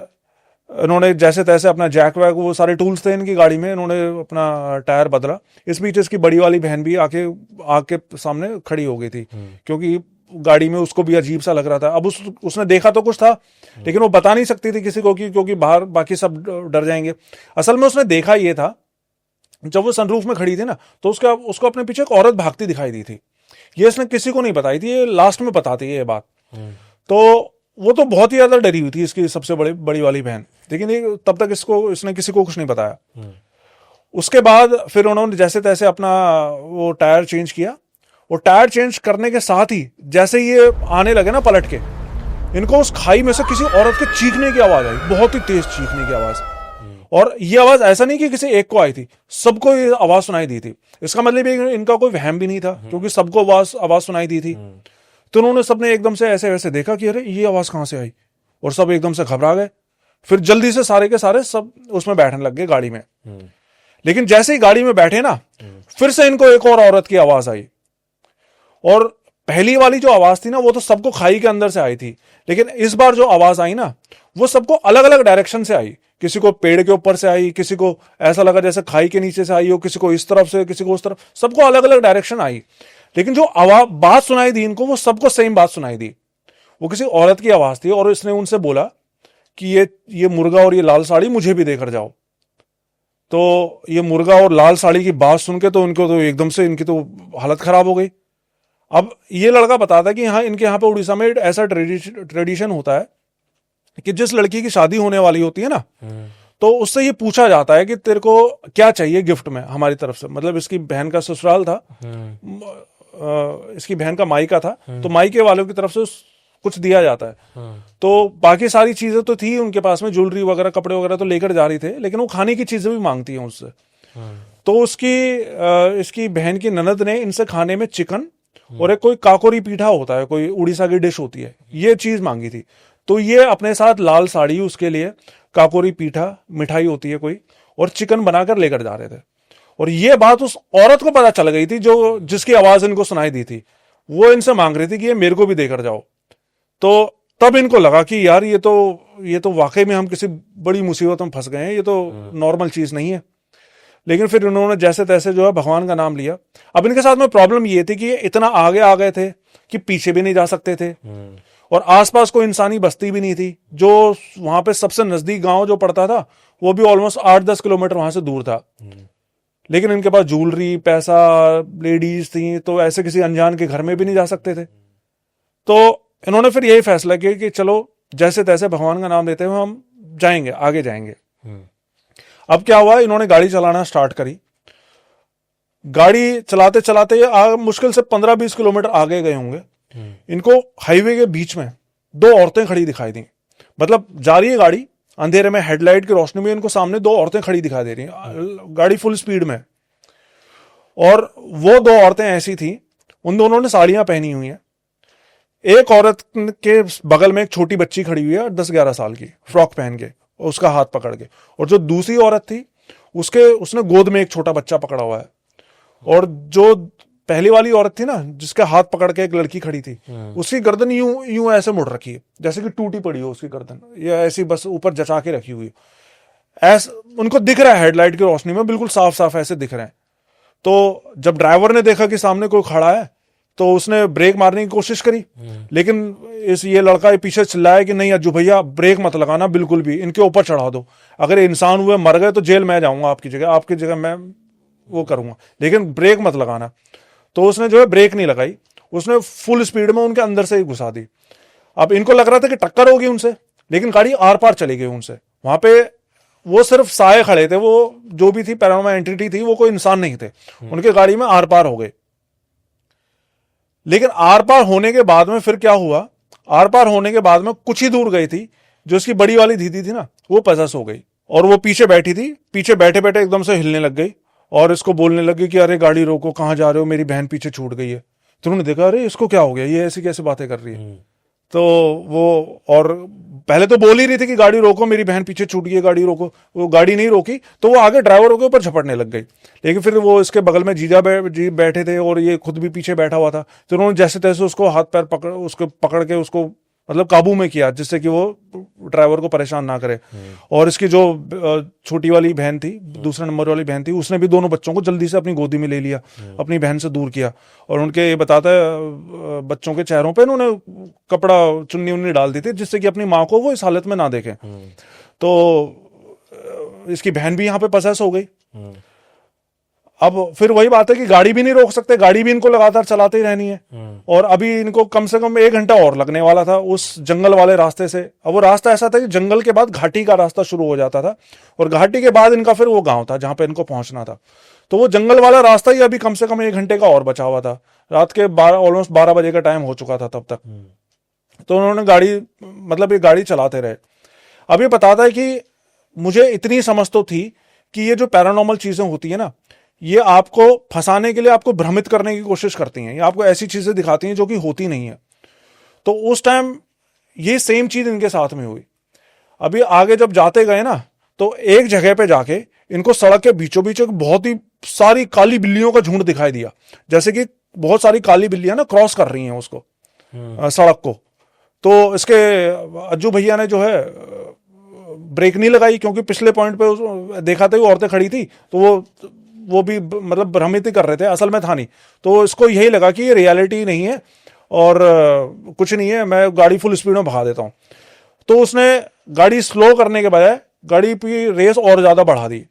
इन्होंने जैसे तैसे अपना जैक वैक, वो सारे टूल्स थे इनकी गाड़ी में, इन्होंने अपना टायर बदला। इस बीच इसकी बड़ी वाली बहन भी आके आग के सामने खड़ी हो गई थी, क्योंकि गाड़ी में उसको भी अजीब सा लग रहा था। अब उसने देखा तो कुछ था, लेकिन वो बता नहीं सकती थी किसी को, क्योंकि बाहर बाकी सब डर जाएंगे। असल में उसने देखा ये था, जब वो सनरूफ में खड़ी थी ना, तो उसको अपने पीछे एक औरत भागती दिखाई दी थी। ये इसने किसी को नहीं बताई थी, ये लास्ट में बताती है ये बात। तो वो तो बहुत ही ज्यादा डरी हुई थी इसकी सबसे बड़ी वाली बहन, लेकिन ये तब तक इसने किसी को कुछ नहीं बताया। उसके बाद फिर उन्होंने जैसे तैसे अपना वो टायर चेंज किया, और टायर चेंज करने के साथ ही जैसे ये आने लगे ना पलट के, इनको उस खाई में से किसी औरत के चीखने की आवाज आई, बहुत ही तेज चीखने की आवाज। और ये आवाज ऐसा नहीं कि किसी एक को आई थी, सबको ये आवाज सुनाई दी थी। इसका मतलब इनका कोई वहम भी नहीं था, क्योंकि सबको आवाज सुनाई दी थी। तो उन्होंने सबने एकदम से ऐसे वैसे देखा कि अरे ये आवाज कहां से आई, और सब एकदम से घबरा गए। फिर जल्दी से सारे के सारे सब उसमें बैठने लग गए गाड़ी में। लेकिन जैसे ही गाड़ी में बैठे ना, फिर से इनको एक और औरत की आवाज आई। और पहली वाली जो आवाज थी ना, वो तो सबको खाई के अंदर से आई थी, लेकिन इस बार जो आवाज आई ना, वो सबको अलग अलग डायरेक्शन से आई। किसी को पेड़ के ऊपर से आई, किसी को ऐसा लगा जैसे खाई के नीचे से आई हो, किसी को इस तरफ से, किसी को उस तरफ, सबको अलग अलग डायरेक्शन आई। लेकिन जो आवाज बात सुनाई दी इनको, वो सबको सेम बात सुनाई दी। वो किसी औरत की आवाज थी, और इसने उनसे बोला कि ये मुर्गा और ये लाल साड़ी मुझे भी देकर जाओ। तो ये मुर्गा और लाल साड़ी की बात सुन के तो इनको तो एकदम से इनकी तो हालत खराब हो गई। अब ये लड़का बताता है कि हाँ, इनके यहाँ पे उड़ीसा में ऐसा ट्रेडिशन होता है कि जिस लड़की की शादी होने वाली होती है ना, तो उससे ये पूछा जाता है कि तेरे को क्या चाहिए गिफ्ट में हमारी तरफ से। मतलब इसकी बहन का ससुराल था, इसकी बहन का मायका था, तो मायके वालों की तरफ से कुछ दिया जाता है। तो बाकी सारी चीजें तो थी उनके पास में, ज्वेलरी वगैरह, कपड़े वगैरह तो लेकर जा रही थे, लेकिन वो खाने की चीजें भी मांगती हैं उससे। तो इसकी बहन की ननद ने इनसे खाने में चिकन और एक कोई काकोरी पीठा होता है, कोई उड़ीसा की डिश होती है, ये चीज मांगी थी। तो ये अपने साथ लाल साड़ी, उसके लिए काकोरी पीठा, मिठाई होती है कोई, और चिकन बनाकर लेकर जा रहे थे। और ये बात उस औरत को पता चल गई थी जो जिसकी आवाज इनको सुनाई दी थी। वो इनसे मांग रही थी कि ये मेरे को भी देकर जाओ। तो तब इनको लगा कि यार ये तो वाकई में हम किसी बड़ी मुसीबत में फंस गए हैं, ये तो नॉर्मल चीज नहीं है। लेकिन फिर इन्होंने जैसे तैसे जो है भगवान का नाम लिया। अब इनके साथ में प्रॉब्लम ये थी कि ये इतना आगे आ गए थे कि पीछे भी नहीं जा सकते थे, और आसपास कोई इंसानी बस्ती भी नहीं थी। जो वहां पे सबसे नजदीक गांव जो पड़ता था, वो भी ऑलमोस्ट 8-10 किलोमीटर वहां से दूर था। लेकिन इनके पास ज्वेलरी, पैसा, लेडीज थी, तो ऐसे किसी अनजान के घर में भी नहीं जा सकते थे। तो इन्होंने फिर यही फैसला किया कि चलो जैसे तैसे भगवान का नाम लेते हुए हम जाएंगे, आगे जाएंगे। अब क्या हुआ, इन्होंने गाड़ी चलाना स्टार्ट करी। गाड़ी चलाते चलाते मुश्किल से 15-20 किलोमीटर आगे गए होंगे। इनको हाईवे के बीच में 2 औरतें खड़ी दिखाई दी। मतलब जा रही है गाड़ी अंधेरे में, हेडलाइट की रोशनी में इनको सामने 2 औरतें खड़ी दिखाई दे रही हैं, गाड़ी फुल स्पीड में। और वो 2 औरतें ऐसी थी, उन दोनों ने साड़ियां पहनी हुई हैं। एक औरत के बगल में एक छोटी बच्ची खड़ी हुई है 10-11 साल की, फ्रॉक पहन के, उसका हाथ पकड़ के। और जो दूसरी औरत थी उसने गोद में एक छोटा बच्चा पकड़ा हुआ है। और जो पहली वाली औरत थी ना, जिसके हाथ पकड़ के एक लड़की खड़ी थी, उसकी गर्दन यूं ऐसे मुड़ रखी है, जैसे कि टूटी पड़ी हो उसकी गर्दन, या ऐसी बस ऊपर जचा के रखी हुई। ऐसा उनको दिख रहा है हेडलाइट की रोशनी में, बिल्कुल साफ साफ ऐसे दिख रहे हैं। तो जब ड्राइवर ने देखा कि सामने कोई खड़ा है, तो उसने ब्रेक मारने की कोशिश करी, लेकिन ये लड़का पीछे चिल्लाया कि नहीं अज्जू भैया ब्रेक मत लगाना बिल्कुल भी, इनके ऊपर चढ़ा दो, अगर ये इंसान हुए मर गए तो जेल में जाऊंगा आपकी जगह मैं वो करूंगा, लेकिन ब्रेक मत लगाना। तो उसने जो है ब्रेक नहीं लगाई, उसने फुल स्पीड में उनके अंदर से ही घुसा दी। अब इनको लग रहा था कि टक्कर होगी उनसे, लेकिन गाड़ी आर पार चली गई उनसे। वहां पे वो सिर्फ साए खड़े थे, वो जो भी थी पैरानॉर्मल एंटिटी थी, वो कोई इंसान नहीं थे, उनके गाड़ी में आर पार हो गए। लेकिन आर पार होने के बाद में फिर क्या हुआ, आर पार होने के बाद में कुछ ही दूर गई थी, जो उसकी बड़ी वाली दीदी थी ना, वो पजस हो गई और वो पीछे बैठी थी, पीछे बैठे बैठे एकदम से हिलने लग गई और इसको बोलने लगी कि अरे गाड़ी रोको, कहां जा रहे हो, मेरी बहन पीछे छूट गई है। तो उन्होंने देखा अरे इसको क्या हो गया, ये ऐसी कैसे बातें कर रही है। तो वो और पहले तो बोल ही रही थी कि गाड़ी रोको, मेरी बहन पीछे छूट गई है, गाड़ी रोको। वो गाड़ी नहीं रोकी तो वो आगे ड्राइवर के ऊपर झपटने लग गई। लेकिन फिर वो इसके बगल में जीजा जी बैठे थे और ये खुद भी पीछे बैठा हुआ था, तो उन्होंने जैसे तैसे उसको हाथ पैर पकड़ के उसको मतलब काबू में किया, जिससे कि वो ड्राइवर को परेशान ना करे। और इसकी जो छोटी वाली बहन थी, दूसरे नंबर वाली बहन थी, उसने भी दोनों बच्चों को जल्दी से अपनी गोदी में ले लिया, अपनी बहन से दूर किया। और उनके ये बताता है बच्चों के चेहरों पे उन्होंने कपड़ा चुन्नी उन्नी डाल दी थी, जिससे कि अपनी माँ को वो इस हालत में ना देखें। तो इसकी बहन भी यहाँ पे पसेस हो गई। अब फिर वही बात है कि गाड़ी भी नहीं रोक सकते, गाड़ी भी इनको लगातार चलाते ही रहनी है। और अभी इनको कम से कम 1 घंटा और लगने वाला था उस जंगल वाले रास्ते से। अब वो रास्ता ऐसा था कि जंगल के बाद घाटी का रास्ता शुरू हो जाता था और घाटी के बाद इनका फिर वो गांव था जहां पे इनको पहुंचना था। तो वो जंगल वाला रास्ता ही अभी कम से कम 1 घंटे का और बचा हुआ था। रात के ऑलमोस्ट 12 बजे का टाइम हो चुका था तब तक। तो उन्होंने ये गाड़ी चलाते रहे। अब ये बताता है कि मुझे इतनी समझ तो थी कि ये जो पैरानॉर्मल चीजें होती है ना, ये आपको फंसाने के लिए, आपको भ्रमित करने की कोशिश करती हैं, ये आपको ऐसी चीजें दिखाती हैं जो कि होती नहीं है। तो उस टाइम ये सेम चीज इनके साथ में हुई। अभी आगे जब जाते गए ना, तो एक जगह पे जाके इनको सड़क के बीचों बीच एक बहुत ही सारी काली बिल्लियों का झुंड दिखाई दिया, जैसे कि बहुत सारी काली बिल्लियां ना क्रॉस कर रही हैं उसको सड़क को। तो इसके अज्जू भैया ने जो है ब्रेक नहीं लगाई, क्योंकि पिछले पॉइंट पे देखा था वो औरतें खड़ी थी, तो वो भी मतलब भ्रमित ही कर रहे थे, असल में था नहीं। तो इसको यही लगा कि ये रियलिटी नहीं है और कुछ नहीं है, मैं गाड़ी फुल स्पीड में भगा देता हूं। तो उसने गाड़ी स्लो करने के बजाय गाड़ी की रेस और ज्यादा बढ़ा दी।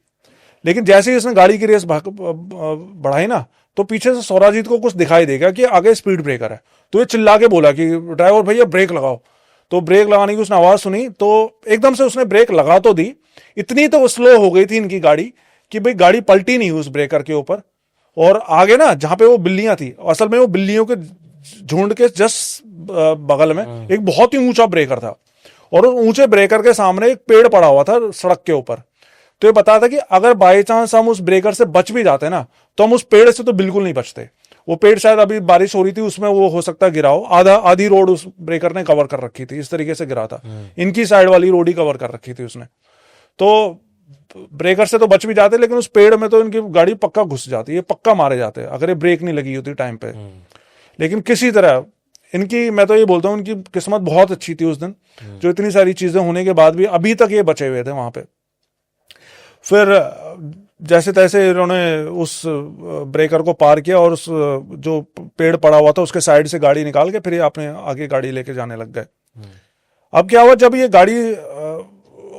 लेकिन जैसे ही उसने गाड़ी की रेस बढ़ाई ना, तो पीछे से स्वराजीत को कुछ दिखाई देगा कि आगे स्पीड ब्रेकर है। तो ये चिल्ला के बोला कि ड्राइवर भैया ब्रेक लगाओ। तो ब्रेक लगाने की उसने आवाज सुनी, तो एकदम से उसने ब्रेक लगा तो दी, इतनी तो स्लो हो गई थी इनकी गाड़ी कि भाई गाड़ी पलटी नहीं उस ब्रेकर के ऊपर। और आगे ना जहां पे वो बिल्लियां थी, असल में वो बिल्लियों के झुंड के जस्ट बगल में एक बहुत ही ऊंचा ब्रेकर था और उस ऊंचे ब्रेकर के सामने एक पेड़ पड़ा हुआ था सड़क के ऊपर। तो ये बताया था कि अगर बाई चांस हम उस ब्रेकर से बच भी जाते ना, तो हम उस पेड़ से तो बिल्कुल नहीं बचते। वो पेड़ शायद अभी बारिश हो रही थी, उसमें वो हो सकता गिरा हो, आधी रोड उस ब्रेकर ने कवर कर रखी थी, इस तरीके से गिरा था। इनकी साइड वाली रोड ही कवर कर रखी थी उसने। तो ब्रेकर से तो बच भी जाते, लेकिन उस पेड़ में तो इनकी गाड़ी पक्का घुस जाती है, पक्का मारे जाते हैं अगर ये ब्रेक नहीं लगी होती टाइम पे। लेकिन किसी तरह इनकी, मैं तो ये बोलता हूं, इनकी किस्मत बहुत अच्छी थी उस दिन, जो इतनी सारी चीजें होने के बाद भी अभी तक ये बचे हुए थे वहां पे। फिर जैसे तैसे इन्होंने उस ब्रेकर को पार किया और उस जो पेड़ पड़ा हुआ था उसके साइड से गाड़ी निकाल के फिर ये अपने आगे गाड़ी लेके जाने लग गए। अब क्या हुआ, जब ये गाड़ी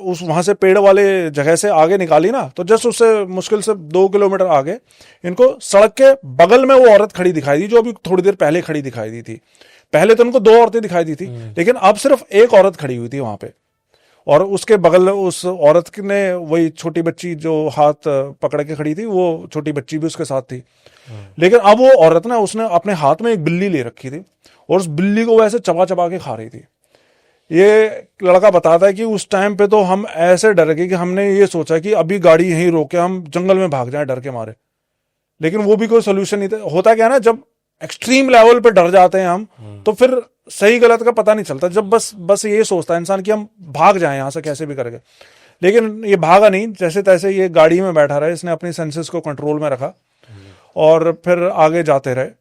उस वहां से पेड़ वाले जगह से आगे निकाली ना, तो जस्ट उससे मुश्किल से 2 किलोमीटर आगे इनको सड़क के बगल में वो औरत खड़ी दिखाई दी, जो अभी थोड़ी देर पहले खड़ी दिखाई दी थी। पहले तो उनको 2 औरतें दिखाई दी थी, लेकिन अब सिर्फ एक औरत खड़ी हुई थी वहां पे। और उसके बगल उस औरत ने वही छोटी बच्ची जो हाथ पकड़ के खड़ी थी, वो छोटी बच्ची भी उसके साथ थी। लेकिन अब वो औरत ना, उसने अपने हाथ में एक बिल्ली ले रखी थी और उस बिल्ली को वैसे चबा चबा के खा रही थी। ये लड़का बताता है कि उस टाइम पे तो हम ऐसे डर गए कि हमने ये सोचा कि अभी गाड़ी यहीं रोके हम जंगल में भाग जाएं डर के मारे। लेकिन वो भी कोई सोल्यूशन नहीं था। होता क्या है ना, जब एक्सट्रीम लेवल पे डर जाते हैं हम, तो फिर सही गलत का पता नहीं चलता। जब बस ये सोचता है इंसान कि हम भाग जाएं यहां से कैसे भी करके। लेकिन ये भागा नहीं, जैसे तैसे ये गाड़ी में बैठा रहा, इसने अपनी सेंसेस को कंट्रोल में रखा और फिर आगे जाते रहे।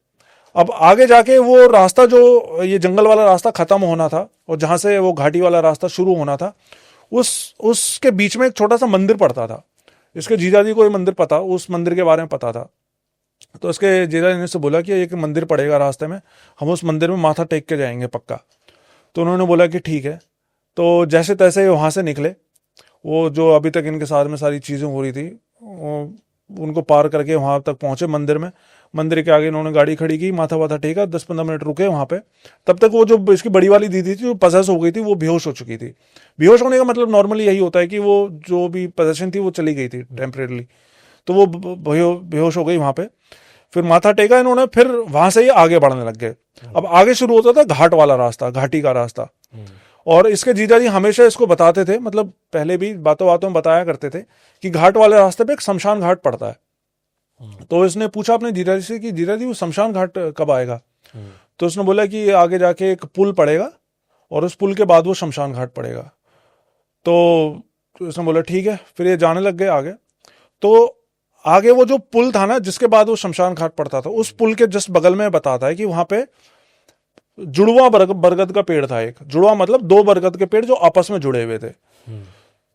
अब आगे जाके वो रास्ता, जो ये जंगल वाला रास्ता खत्म होना था और जहां से वो घाटी वाला रास्ता शुरू होना था, उसके बीच में एक छोटा सा मंदिर पड़ता था। इसके जीजाजी को ये मंदिर पता, उस मंदिर के बारे में पता था। तो उसके जीजा जी ने से बोला कि एक मंदिर पड़ेगा रास्ते में, हम उस मंदिर में माथा टेक के जाएंगे पक्का। तो उन्होंने बोला कि ठीक है। तो जैसे तैसे वहाँ से निकले, वो जो अभी तक इनके साथ में सारी चीज़ें हो रही थी उनको पार करके वहाँ तक पहुँचे मंदिर में। मंदिर के आगे इन्होंने गाड़ी खड़ी की, माथा वाथा टेका, 10-15 मिनट रुके वहाँ पे। तब तक वो जो इसकी बड़ी वाली दीदी थी जो पजेस हो गई थी वो बेहोश हो चुकी थी। बेहोश होने का मतलब नॉर्मली यही होता है कि वो जो भी पोजेशन थी वो चली गई थी टेम्परेरली, तो वो बेहोश हो गई वहाँ पे। फिर माथा टेका इन्होंने, फिर वहां से ही आगे बढ़ने लग गए। अब आगे शुरू होता था घाट वाला रास्ता, घाटी का रास्ता। और इसके जीजा जी हमेशा इसको बताते थे, मतलब पहले भी बातों बातों में बताया करते थे कि घाट वाले रास्ते पे एक शमशान घाट पड़ता है। तो इसने पूछा अपने जीजा जी से कि जीजा जी वो शमशान घाट कब आएगा? तो उसने बोला कि आगे जाके एक पुल पड़ेगा और उस पुल के बाद वो शमशान घाट पड़ेगा। तो उसने बोला ठीक है। फिर ये जाने लग गए आगे। तो आगे वो जो पुल था ना जिसके बाद वो शमशान घाट पड़ता था, उस पुल के जस्ट बगल में बताता है कि वहां पे जुड़वा बरगद का पेड़ था। एक जुड़वा मतलब 2 बरगद के पेड़ जो आपस में जुड़े हुए थे।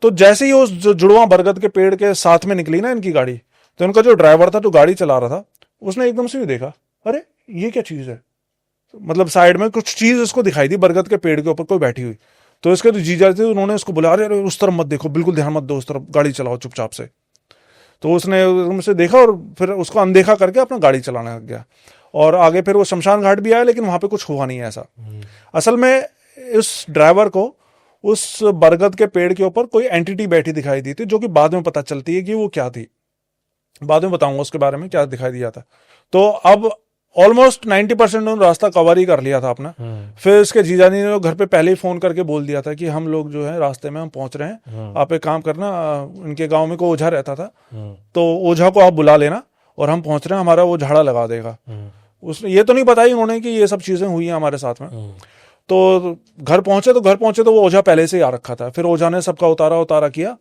तो जैसे ही उस जुड़वा बरगद के पेड़ के साथ में निकली ना इनकी गाड़ी, तो इनका जो ड्राइवर था जो गाड़ी चला रहा था उसने एकदम से भी देखा, अरे ये क्या चीज है, मतलब साइड में कुछ चीज उसको दिखाई दी, बरगद के पेड़ के ऊपर कोई बैठी हुई। तो इसके जो जीजा थे उन्होंने उसको बोला, अरे उस तरफ मत देखो, बिल्कुल ध्यान मत दो उस तरफ, गाड़ी चलाओ चुपचाप से। तो उसने एकदम से देखा और फिर उसको अनदेखा करके अपना गाड़ी चलाने लग गया। और आगे फिर वो शमशान घाट भी आया, लेकिन वहां पे कुछ हुआ नहीं है ऐसा। असल में इस ड्राइवर को उस बरगद के पेड़ के ऊपर कोई एंटिटी बैठी दिखाई दी थी, जो कि बाद में पता चलती है कि वो क्या थी। बाद में बताऊंगा उसके बारे में क्या दिखाई दिया था। तो अब ऑलमोस्ट 90% उन्होंने रास्ता कवर ही कर लिया था अपना। फिर इसके जीजाजी ने घर पे पहले ही फोन करके बोल दिया था कि हम लोग जो है रास्ते में हम पहुंच रहे हैं, आप एक काम करना, इनके गांव में कोई ओझा रहता था, तो ओझा को आप बुला लेना और हम पहुंच रहे हैं, हमारा वो झाड़ा लगा देगा। उसने ये तो नहीं बताई उन्होंने कि ये सब चीजें हुई हैं हमारे साथ में। तो घर पहुंचे तो वो ओझा पहले से ही आ रखा था। फिर ओझा ने सबका उतारा किया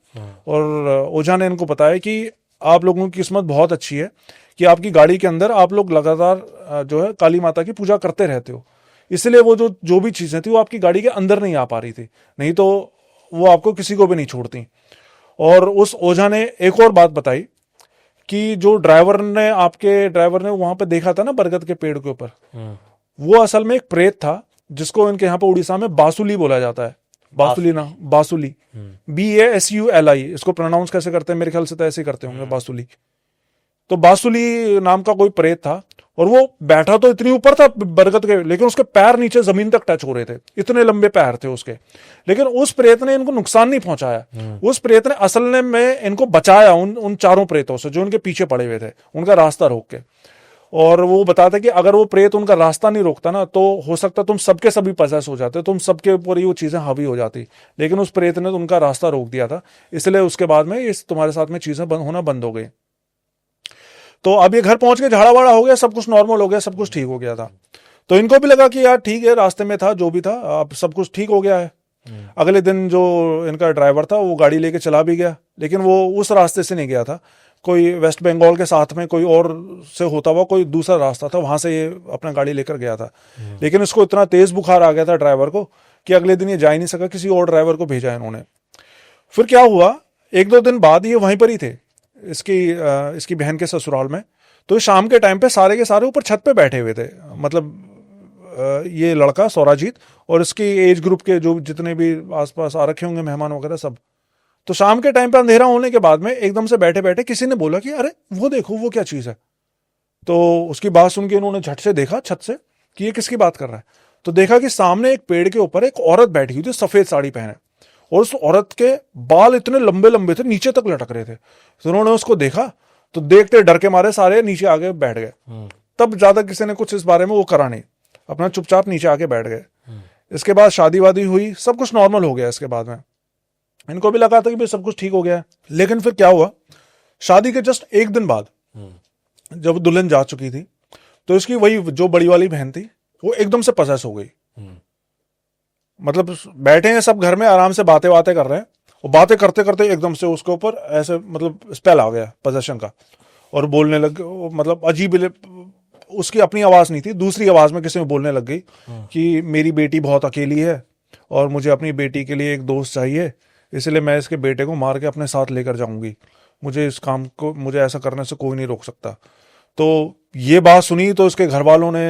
और ओझा ने इनको बताया कि आप लोगों की किस्मत बहुत अच्छी है कि आपकी गाड़ी के अंदर आप लोग लगातार जो है काली माता की पूजा करते रहते हो, इसलिए वो जो भी चीजें थी वो आपकी गाड़ी के अंदर नहीं आ पा रही थी, नहीं तो वो आपको किसी को भी नहीं छोड़ती। और उस ओझा ने एक और बात बताई कि जो ड्राइवर ने वहां पे देखा था ना बरगद के पेड़ के ऊपर, वो असल में एक प्रेत था जिसको इनके यहाँ पे उड़ीसा में बासुली बोला जाता है। बासुली BASULI, इसको प्रोनाउंस कैसे करते हैं, मेरे ख्याल से तो ऐसे करते होंगे, बासुली। तो बासुली नाम का कोई प्रेत था और वो बैठा तो इतनी ऊपर था बरगद के, लेकिन उसके पैर नीचे जमीन तक टच हो रहे थे, इतने लंबे पैर थे उसके। लेकिन उस प्रेत ने इनको नुकसान नहीं पहुंचाया। उस प्रेत ने असल में इनको बचाया उन चारों प्रेतों से जो उनके पीछे पड़े हुए थे, उनका रास्ता रोक के। और वो बताता कि अगर वो प्रेत उनका रास्ता नहीं रोकता ना, तो हो सकता तुम सबके सभी पजेस हो जाते, तुम सबके ऊपर ही वो चीजें हावी हो जाती। लेकिन उस प्रेत ने तो उनका रास्ता रोक दिया था, इसलिए उसके बाद में इस तुम्हारे साथ में चीजें होना बंद हो गई। तो अब ये घर पहुंच के झाड़ा वाड़ा हो गया, सब कुछ नॉर्मल हो गया, सब कुछ ठीक हो गया था। तो इनको भी लगा कि यार ठीक है, रास्ते में था जो भी था, अब सब कुछ ठीक हो गया है। अगले दिन जो इनका ड्राइवर था वो गाड़ी लेके चला भी गया, लेकिन वो उस रास्ते से नहीं गया था, कोई वेस्ट बंगाल के साथ में कोई और से होता हुआ कोई दूसरा रास्ता था, वहां से ये अपना गाड़ी लेकर गया था। लेकिन इसको इतना तेज बुखार आ गया था ड्राइवर को कि अगले दिन ये जा ही नहीं सका, किसी और ड्राइवर को भेजा इन्होंने। फिर क्या हुआ, 1-2 दिन बाद ये वहीं पर ही थे इसकी बहन के ससुराल में। तो शाम के टाइम पे सारे के सारे ऊपर छत पे बैठे हुए थे, मतलब ये लड़का सौराजीत और इसकी एज ग्रुप के जो जितने भी आसपास आ रखे होंगे मेहमान वगैरह सब। तो शाम के टाइम पे अंधेरा होने के बाद में एकदम से बैठे बैठे किसी ने बोला कि अरे वो देखो वो क्या चीज है। तो उसकी बात सुन के इन्होंने झट से देखा छत से कि ये किसकी बात कर रहा है। तो देखा कि सामने एक पेड़ के ऊपर एक औरत बैठी हुई थी सफेद साड़ी पहने, और उस औरत के बाल इतने लंबे लंबे थे, नीचे तक लटक रहे थे। तो उन्होंने उसको देखा तो देखते डर के मारे सारे नीचे आके बैठ गए। तब ज्यादा किसी ने कुछ इस बारे में वो करा नहीं, अपना चुपचाप नीचे आके बैठ गए। इसके बाद शादी वादी हुई, सब कुछ नॉर्मल हो गया। इसके बाद में इनको भी लगा था कि भाई सब कुछ ठीक हो गया है। लेकिन फिर क्या हुआ, शादी के जस्ट 1 दिन बाद जब दुल्हन जा चुकी थी, तो इसकी वही जो बड़ी वाली बहन थी वो एकदम से पसेस हो गई। मतलब बैठे हैं सब घर में आराम से बातें कर रहे हैं, और बातें करते करते एकदम से उसके ऊपर ऐसे मतलब स्पेल आ गया पोजेशन का, और बोलने लग, मतलब अजीब, उसकी अपनी आवाज नहीं थी, दूसरी आवाज में किसी में बोलने लग गई कि मेरी बेटी बहुत अकेली है और मुझे अपनी बेटी के लिए एक दोस्त चाहिए, इसलिए मैं इसके बेटे को मार के अपने साथ लेकर जाऊंगी, मुझे इस काम को, मुझे ऐसा करने से कोई नहीं रोक सकता। तो ये बात सुनी तो इसके घर वालों ने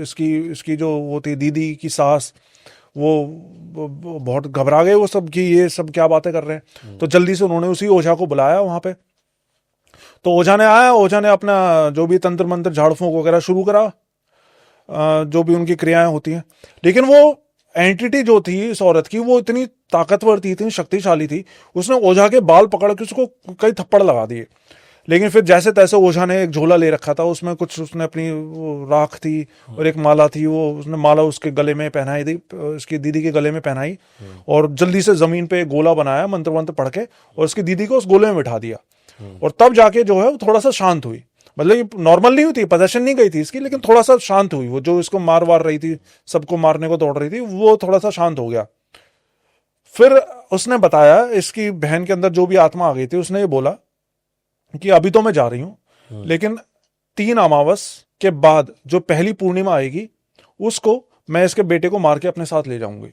इसकी जो वो थी दीदी की सास, वो बहुत घबरा गए वो सब कि ये सब क्या बातें कर रहे हैं। तो जल्दी से उन्होंने उसी ओझा को बुलाया वहां पे। तो ओझा ने आया, ओझा ने अपना जो भी तंत्र मंत्र झाड़ फूंक वगैरह शुरू करा, जो भी उनकी क्रियाएं होती हैं। लेकिन वो एंटिटी जो थी इस औरत की, वो इतनी ताकतवर थी, इतनी शक्तिशाली थी, उसने ओझा के बाल पकड़ के उसको कई थप्पड़ लगा दिए। लेकिन फिर जैसे तैसे ओझा ने एक झोला ले रखा था, उसमें कुछ उसने अपनी वो राख थी और एक माला थी, वो उसने माला उसके गले में पहनाई थी, उसकी दीदी के गले में पहनाई, और जल्दी से जमीन पे एक गोला बनाया मंत्र वंत्र पढ़ के, और उसकी दीदी को उस गोले में बिठा दिया। और तब जाके जो है वो थोड़ा सा शांत हुई। मतलब ये नॉर्मल नहीं हुई थी, पोजेशन नहीं गई थी इसकी, लेकिन थोड़ा सा शांत हुई। वो जो इसको मार वार रही थी, सबको मारने को दौड़ रही थी, वो थोड़ा सा शांत हो गया। फिर उसने बताया, इसकी बहन के अंदर जो भी आत्मा आ गई थी, उसने ये बोला कि अभी तो मैं जा रही हूं, लेकिन 3 अमावस के बाद जो पहली पूर्णिमा आएगी, उसको मैं इसके बेटे को मार के अपने साथ ले जाऊंगी,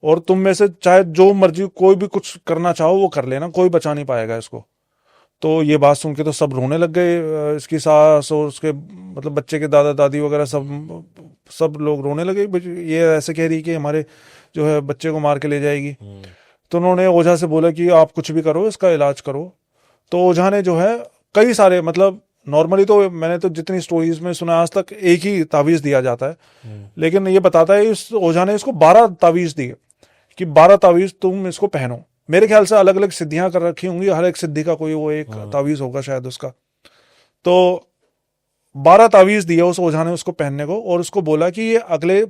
और तुम में से चाहे जो मर्जी कोई भी कुछ करना चाहो वो कर लेना, कोई बचा नहीं पाएगा इसको। तो ये बात सुन के तो सब रोने लग गए, इसकी सास और उसके मतलब बच्चे के दादा दादी वगैरह सब लोग रोने लगे। ये ऐसे कह रही कि हमारे जो है बच्चे को मार के ले जाएगी। तो उन्होंने ओझा से बोला कि आप कुछ भी करो, इसका इलाज करो। तो ओझा ने जो है कई सारे, मतलब नॉर्मली तो मैंने तो जितनी स्टोरीज में सुना आज तक एक ही तावीज दिया जाता है, लेकिन ये बताता है इस ओझा ने इसको 12 तावीज दिए कि 12 तावीज तुम इसको पहनो। मेरे ख्याल से अलग अलग सिद्धियां कर रखी होंगी, हर एक सिद्धि का कोई वो एक तावीज होगा शायद उसका। तो 12 तावीज दिया उस ओझा ने उसको पहनने को, और उसको बोला कि ये अगले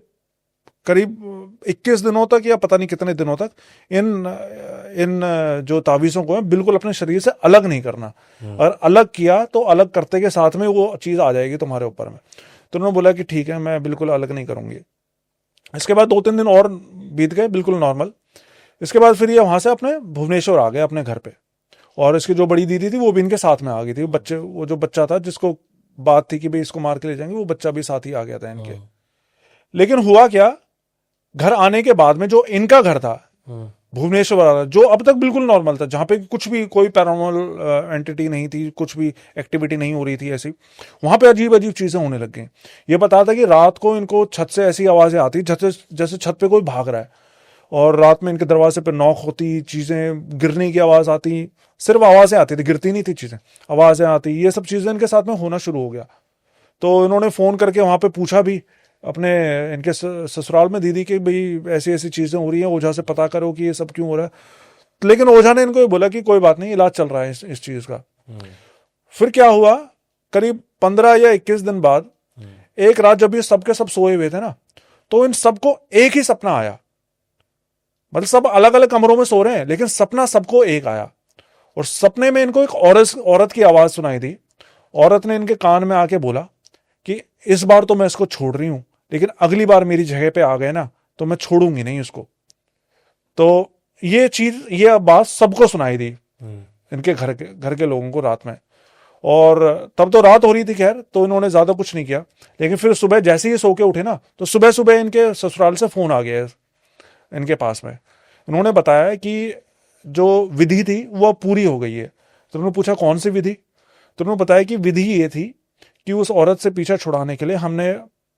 करीब 21 दिनों तक या पता नहीं कितने दिनों तक इन जो तावीज़ों को है बिल्कुल अपने शरीर से अलग नहीं करना, और अलग किया तो अलग करते के साथ में वो चीज़ आ जाएगी तुम्हारे ऊपर में। तो उन्होंने बोला कि ठीक है, मैं बिल्कुल अलग नहीं करूंगी। इसके बाद 2-3 दिन और बीत गए बिल्कुल नॉर्मल। इसके बाद फिर ये वहां से अपने भुवनेश्वर आ गए अपने घर पे, और इसकी जो बड़ी दीदी थी वो भी इनके साथ में आ गई थी। वो जो बच्चा था जिसको बात थी कि भाई इसको मार के ले जाएंगे, वो बच्चा भी साथ ही आ गया था इनके। लेकिन हुआ क्या, घर आने के बाद में जो इनका घर था भुवनेश्वर वाला, जो अब तक बिल्कुल नॉर्मल था, जहां पे कुछ भी कोई पैरानॉर्मल एंटिटी नहीं थी, कुछ भी एक्टिविटी नहीं हो रही थी ऐसी, वहां पे अजीब अजीब चीजें होने लग गई। ये बताता कि रात को इनको छत से ऐसी आवाजें आती जैसे छत पे कोई भाग रहा है, और रात में इनके दरवाजे पे नॉक होती, चीजें गिरने की आवाज आती, सिर्फ आवाजें आती थी, गिरती नहीं थी चीजें, आवाजें आती। ये सब चीजें इनके साथ में होना शुरू हो गया। तो इन्होंने फोन करके वहां पे पूछा भी अपने इनके ससुराल में दीदी की, भाई ऐसी ऐसी चीजें हो रही हैं, ओझा से पता करो कि ये सब क्यों हो रहा है। लेकिन ओझा ने इनको ये बोला कि कोई बात नहीं, इलाज चल रहा है इस चीज का। फिर क्या हुआ, करीब 15 या 21 दिन बाद एक रात जब ये सबके सब सोए हुए थे ना, तो इन सबको एक ही सपना आया। मतलब सब अलग अलग कमरों में सो रहे हैं, लेकिन सपना सबको एक आया। और सपने में इनको एक औरत की आवाज सुनाई दी। औरत ने इनके कान में आके बोला कि इस बार तो मैं इसको छोड़ रही हूं, लेकिन अगली बार मेरी जगह पे आ गए ना तो मैं छोड़ूंगी नहीं उसको। तो ये बात सबको सुनाई दी, इनके घर के लोगों को रात में। और तब तो रात हो रही थी खैर, तो इन्होंने ज्यादा कुछ नहीं किया। लेकिन फिर सुबह जैसे ही सो के उठे ना, तो सुबह सुबह इनके ससुराल से फोन आ गया इनके पास में। उन्होंने बताया कि जो विधि थी वो पूरी हो गई है। तो उन्होंने पूछा कौन सी विधि? तो उन्होंने बताया कि विधि ये थी कि उस औरत से पीछा छुड़ाने के लिए हमने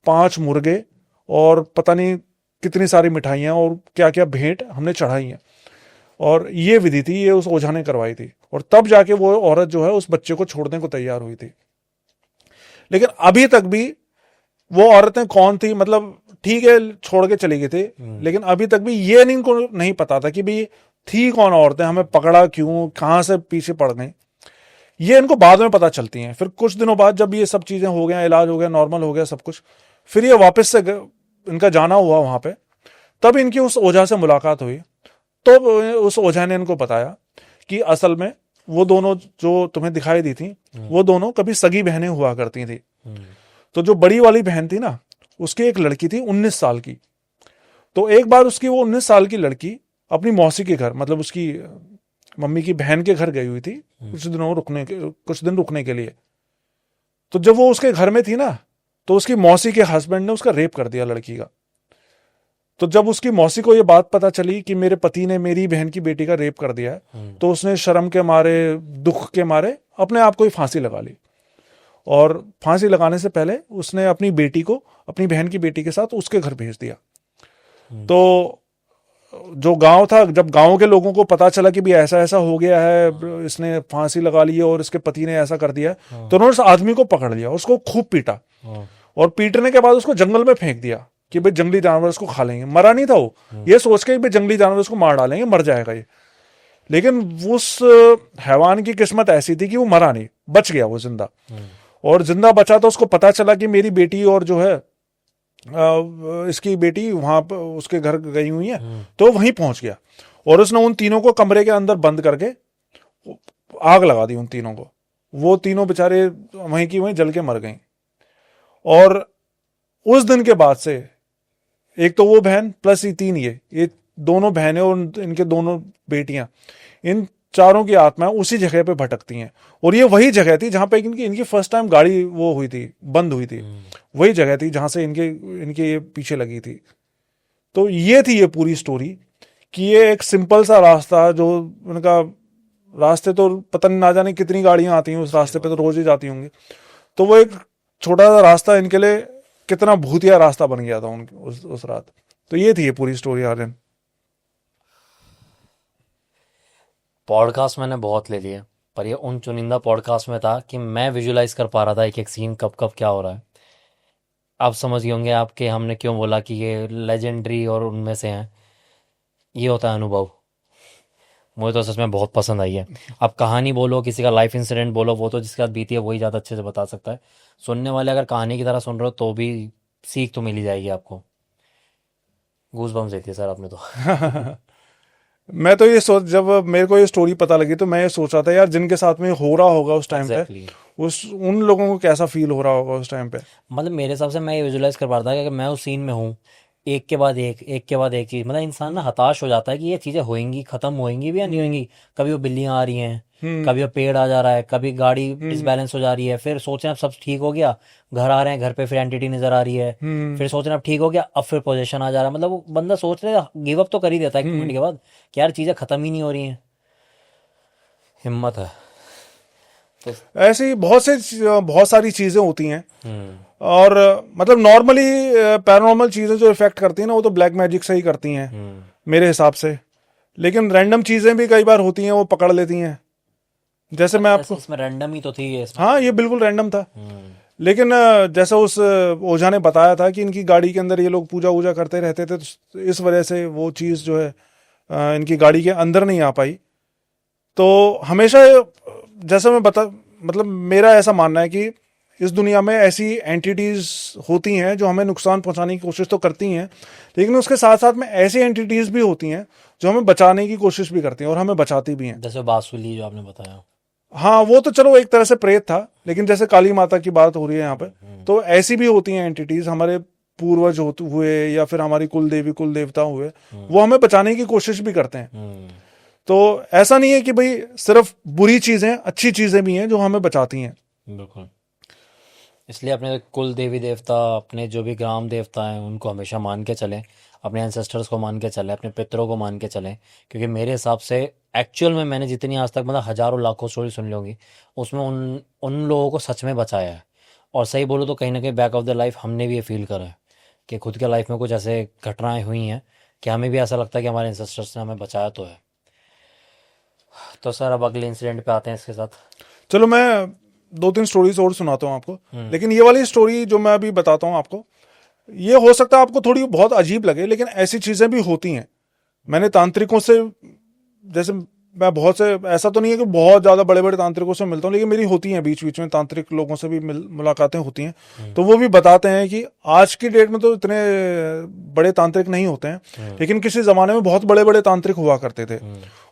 5 मुर्गे और पता नहीं कितनी सारी मिठाइयां और क्या क्या भेंट हमने चढ़ाई हैं, और ये विधि थी, ये उस ओझा ने करवाई थी। और तब जाके वो औरत जो है उस बच्चे को छोड़ने को तैयार हुई थी। लेकिन अभी तक भी वो औरतें कौन थी, मतलब ठीक है छोड़ के चली गई थी, लेकिन अभी तक भी ये इनको नहीं पता था कि भाई थी कौन औरतें, हमें पकड़ा क्यों, कहां से पीछे पड़ गई। ये इनको बाद में पता चलती हैं। फिर कुछ दिनों बाद जब ये सब चीजें हो गया, इलाज हो गया, नॉर्मल हो गया सब कुछ, फिर ये वापस से इनका जाना हुआ वहां पे, तब इनकी उस ओझा से मुलाकात हुई। तो उस ओझा ने इनको बताया कि असल में वो दोनों जो तुम्हें दिखाई दी थी, वो दोनों कभी सगी बहनें हुआ करती थी। तो जो बड़ी वाली बहन थी ना, उसकी एक लड़की थी 19 साल की। तो एक बार उसकी वो 19 साल की लड़की अपनी मौसी के घर, मतलब उसकी मम्मी की बहन के घर गई हुई थी कुछ दिन रुकने के लिए। तो जब वो उसके घर में थी ना, तो उसकी मौसी के हस्बैंड ने उसका रेप कर दिया लड़की का। तो जब उसकी मौसी को ये बात पता चली कि मेरे पति ने मेरी बहन की बेटी का रेप कर दिया है, तो उसने शर्म के मारे, दुख के मारे अपने आप को ही फांसी लगा ली। और फांसी लगाने से पहले उसने अपनी बेटी को, अपनी बहन की बेटी के साथ उसके घर भेज दिया। तो जो गांव था, जब गांव के लोगों को पता चला कि भी ऐसा ऐसा हो गया है, इसने फांसी लगा ली है और इसके पति ने ऐसा कर दिया, तो उन्होंने उस आदमी को पकड़ लिया, उसको खूब पीटा, और पीटने के बाद उसको जंगल में फेंक दिया कि भाई जंगली जानवर इसको खा लेंगे। मरा नहीं था वो, ये सोच के भाई जंगली जानवर इसको मार डालेंगे, मर जाएगा ये। लेकिन उस हैवान की किस्मत ऐसी थी कि वो मरा नहीं, बच गया वो जिंदा। और जिंदा बचा तो उसको पता चला कि मेरी बेटी और जो है इसकी बेटी वहां पर उसके घर गई हुई है, तो वहीं पहुंच गया और उसने उन तीनों को कमरे के अंदर बंद करके आग लगा दी उन तीनों को। वो तीनों बेचारे वहीं की वहीं जल के मर गई। और उस दिन के बाद से एक तो वो बहन प्लस ये दोनों बहनें और इनके दोनों बेटियां, इन चारों की आत्माएं उसी जगह पे भटकती हैं। और ये वही जगह थी जहां पे इनकी फर्स्ट टाइम गाड़ी वो हुई थी, बंद हुई थी। वही जगह थी जहां से इनके ये पीछे लगी थी। तो ये थी ये पूरी स्टोरी कि ये एक सिंपल सा रास्ता, जो उनका रास्ते तो पता नहीं ना जाने कितनी गाड़ियां आती हैं उस रास्ते पे, तो रोज ही जाती होंगी। तो वो एक छोटा सा रास्ता इनके लिए कितना भूतिया रास्ता बन गया था उनके उस रात। तो ये थी ये पूरी स्टोरी आर्यन। पॉडकास्ट मैंने बहुत ले लिए, पर ये उन चुनिंदा पॉडकास्ट में था कि मैं विजुलाइज कर पा रहा था एक एक सीन कब कब क्या हो रहा है। आप समझ गए होंगे आपके हमने क्यों बोला कि ये लेजेंडरी और उनमें से हैं। ये होता है अनुभव। मुझे तो सच में बहुत पसंद आई है। अब कहानी बोलो, किसी का लाइफ इंसिडेंट बोलो, वो तो जिसके साथ बीती है वही ज़्यादा अच्छे से बता सकता है। सुनने वाले अगर कहानी की तरह सुन रहे हो तो भी सीख तो मिल ही जाएगी आपको। गूज बम्स देती है सर आपने तो। मैं तो ये सोच, जब मेरे को ये स्टोरी पता लगी तो मैं ये सोच रहा था यार जिनके साथ में हो रहा होगा उस टाइम पे, उन लोगों को कैसा फील हो रहा होगा उस टाइम पे। मतलब मेरे हिसाब से मैं ये विजुलाइज कर पा रहा था कि मैं उस सीन में हूँ, एक के बाद एक के बाद एक चीज, मतलब इंसान ना हताश हो जाता है कि ये चीजें होंगी, खत्म होंगी भी या नहीं होंगी। कभी वो बिल्लियां आ रही हैं, कभी वो पेड़ आ जा रहा है, कभी गाड़ी डिसबैलेंस हो जा रही है, फिर सोच रहे हैं अब सब ठीक हो गया, घर आ रहे हैं, घर पे फिर एंटिटी नजर आ रही है, फिर सोच रहे हैं अब ठीक हो गया, अब फिर पोजीशन आ जा रहा है। मतलब वो बंदा सोच रहे गिव अप तो कर ही देता है एक मिनट के बाद कि यार चीजें खत्म ही नहीं हो रही हैं। हिम्मत है। तो ऐसी बहुत सारी चीजें होती हैं। और मतलब नॉर्मली पैरानॉर्मल चीजें जो इफेक्ट करती हैं ना, वो तो ब्लैक मैजिक से ही करती हैं मेरे हिसाब से। लेकिन रैंडम चीजें भी कई बार होती हैं, वो पकड़ लेती हैं। जैसे मैं आपको, इसमें रैंडम ही तो थी ये इसमें। हाँ ये बिल्कुल रैंडम था। लेकिन जैसा उस ओझा ने बताया था कि इनकी गाड़ी के अंदर ये लोग पूजा वूजा करते रहते थे, तो इस वजह से वो चीज़ जो है इनकी गाड़ी के अंदर नहीं आ पाई। तो हमेशा जैसा मैं मतलब मेरा ऐसा मानना है कि इस दुनिया में ऐसी एंटिटीज होती हैं जो हमें नुकसान पहुंचाने की कोशिश तो करती हैं, लेकिन उसके साथ साथ में ऐसी एंटिटीज भी होती हैं जो हमें बचाने की कोशिश भी करती हैं और हमें बचाती भी हैं। जैसे बांसुरी जो आपने बताया, हाँ वो तो चलो एक तरह से प्रेत था, लेकिन जैसे काली माता की बात हो रही है यहाँ पे, तो ऐसी भी होती हैं एंटिटीज, हमारे पूर्वज हुए या फिर हमारी कुल देवी कुल देवता हुए, वो हमें बचाने की कोशिश भी करते हैं। तो ऐसा नहीं है कि भाई सिर्फ बुरी चीजें, अच्छी चीजें भी हैं जो हमें बचाती हैं। बिल्कुल। इसलिए अपने कुल देवी देवता, अपने जो भी ग्राम देवता हैं, उनको हमेशा मान के चलें, अपने एंसेस्टर्स को मान के चलें, अपने पितरों को मान के चलें। क्योंकि मेरे हिसाब से एक्चुअल में मैंने जितनी आज तक मतलब हजारों लाखों स्टोरी सुन ली होंगी, उसमें उन लोगों को सच में बचाया है। और सही बोलो तो कहीं ना कहीं बैक ऑफ द लाइफ हमने भी ये फील करा है कि खुद के लाइफ में कुछ ऐसे घटनाएं हुई हैं कि हमें भी ऐसा लगता है कि हमारे एंसेस्टर्स ने हमें बचाया तो है। तो सर अब अगले इंसिडेंट पे आते हैं इसके साथ। चलो मैं 2-3 स्टोरीज और सुनाता हूँ आपको, लेकिन ये वाली स्टोरी जो मैं अभी बताता हूँ आपको, ये हो सकता है आपको थोड़ी बहुत अजीब लगे, लेकिन ऐसी चीजें भी होती हैं। मैंने तांत्रिकों से, जैसे मैं बहुत से, ऐसा तो नहीं है कि बहुत ज्यादा बड़े बड़े तांत्रिकों से मिलता हूँ, लेकिन मेरी होती हैं बीच बीच में, तांत्रिक लोगों से भी मुलाकातें होती हैं। तो वो भी बताते हैं कि आज की डेट में तो इतने बड़े तांत्रिक नहीं होते हैं, लेकिन किसी जमाने में बहुत बड़े बड़े तांत्रिक हुआ करते थे।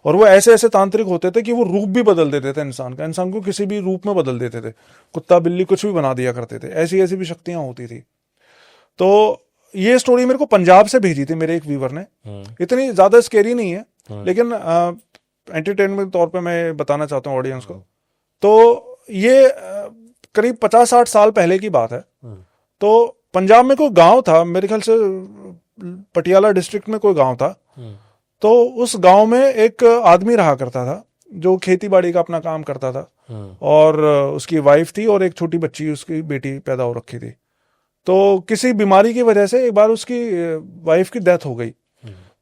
और वो ऐसे ऐसे तांत्रिक होते थे कि वो रूप भी बदल देते थे इंसान का, इंसान को किसी भी रूप में बदल देते थे, कुत्ता बिल्ली कुछ भी बना दिया करते थे। ऐसी ऐसी भी शक्तियां होती थी। तो ये स्टोरी मेरे को पंजाब से भेजी थी मेरे एक व्यूवर ने। इतनी ज्यादा स्केरी नहीं है, लेकिन एंटरटेनमेंट तौर पे मैं बताना चाहता हूँ ऑडियंस को। तो ये करीब 50-60 साल पहले की बात है। तो पंजाब में कोई गांव था, मेरे ख्याल से पटियाला डिस्ट्रिक्ट में कोई गांव था। तो उस गांव में एक आदमी रहा करता था जो खेती बाड़ी का अपना काम करता था। और उसकी वाइफ थी और एक छोटी बच्ची, उसकी बेटी पैदा हो रखी थी। तो किसी बीमारी की वजह से एक बार उसकी वाइफ की डेथ हो गई।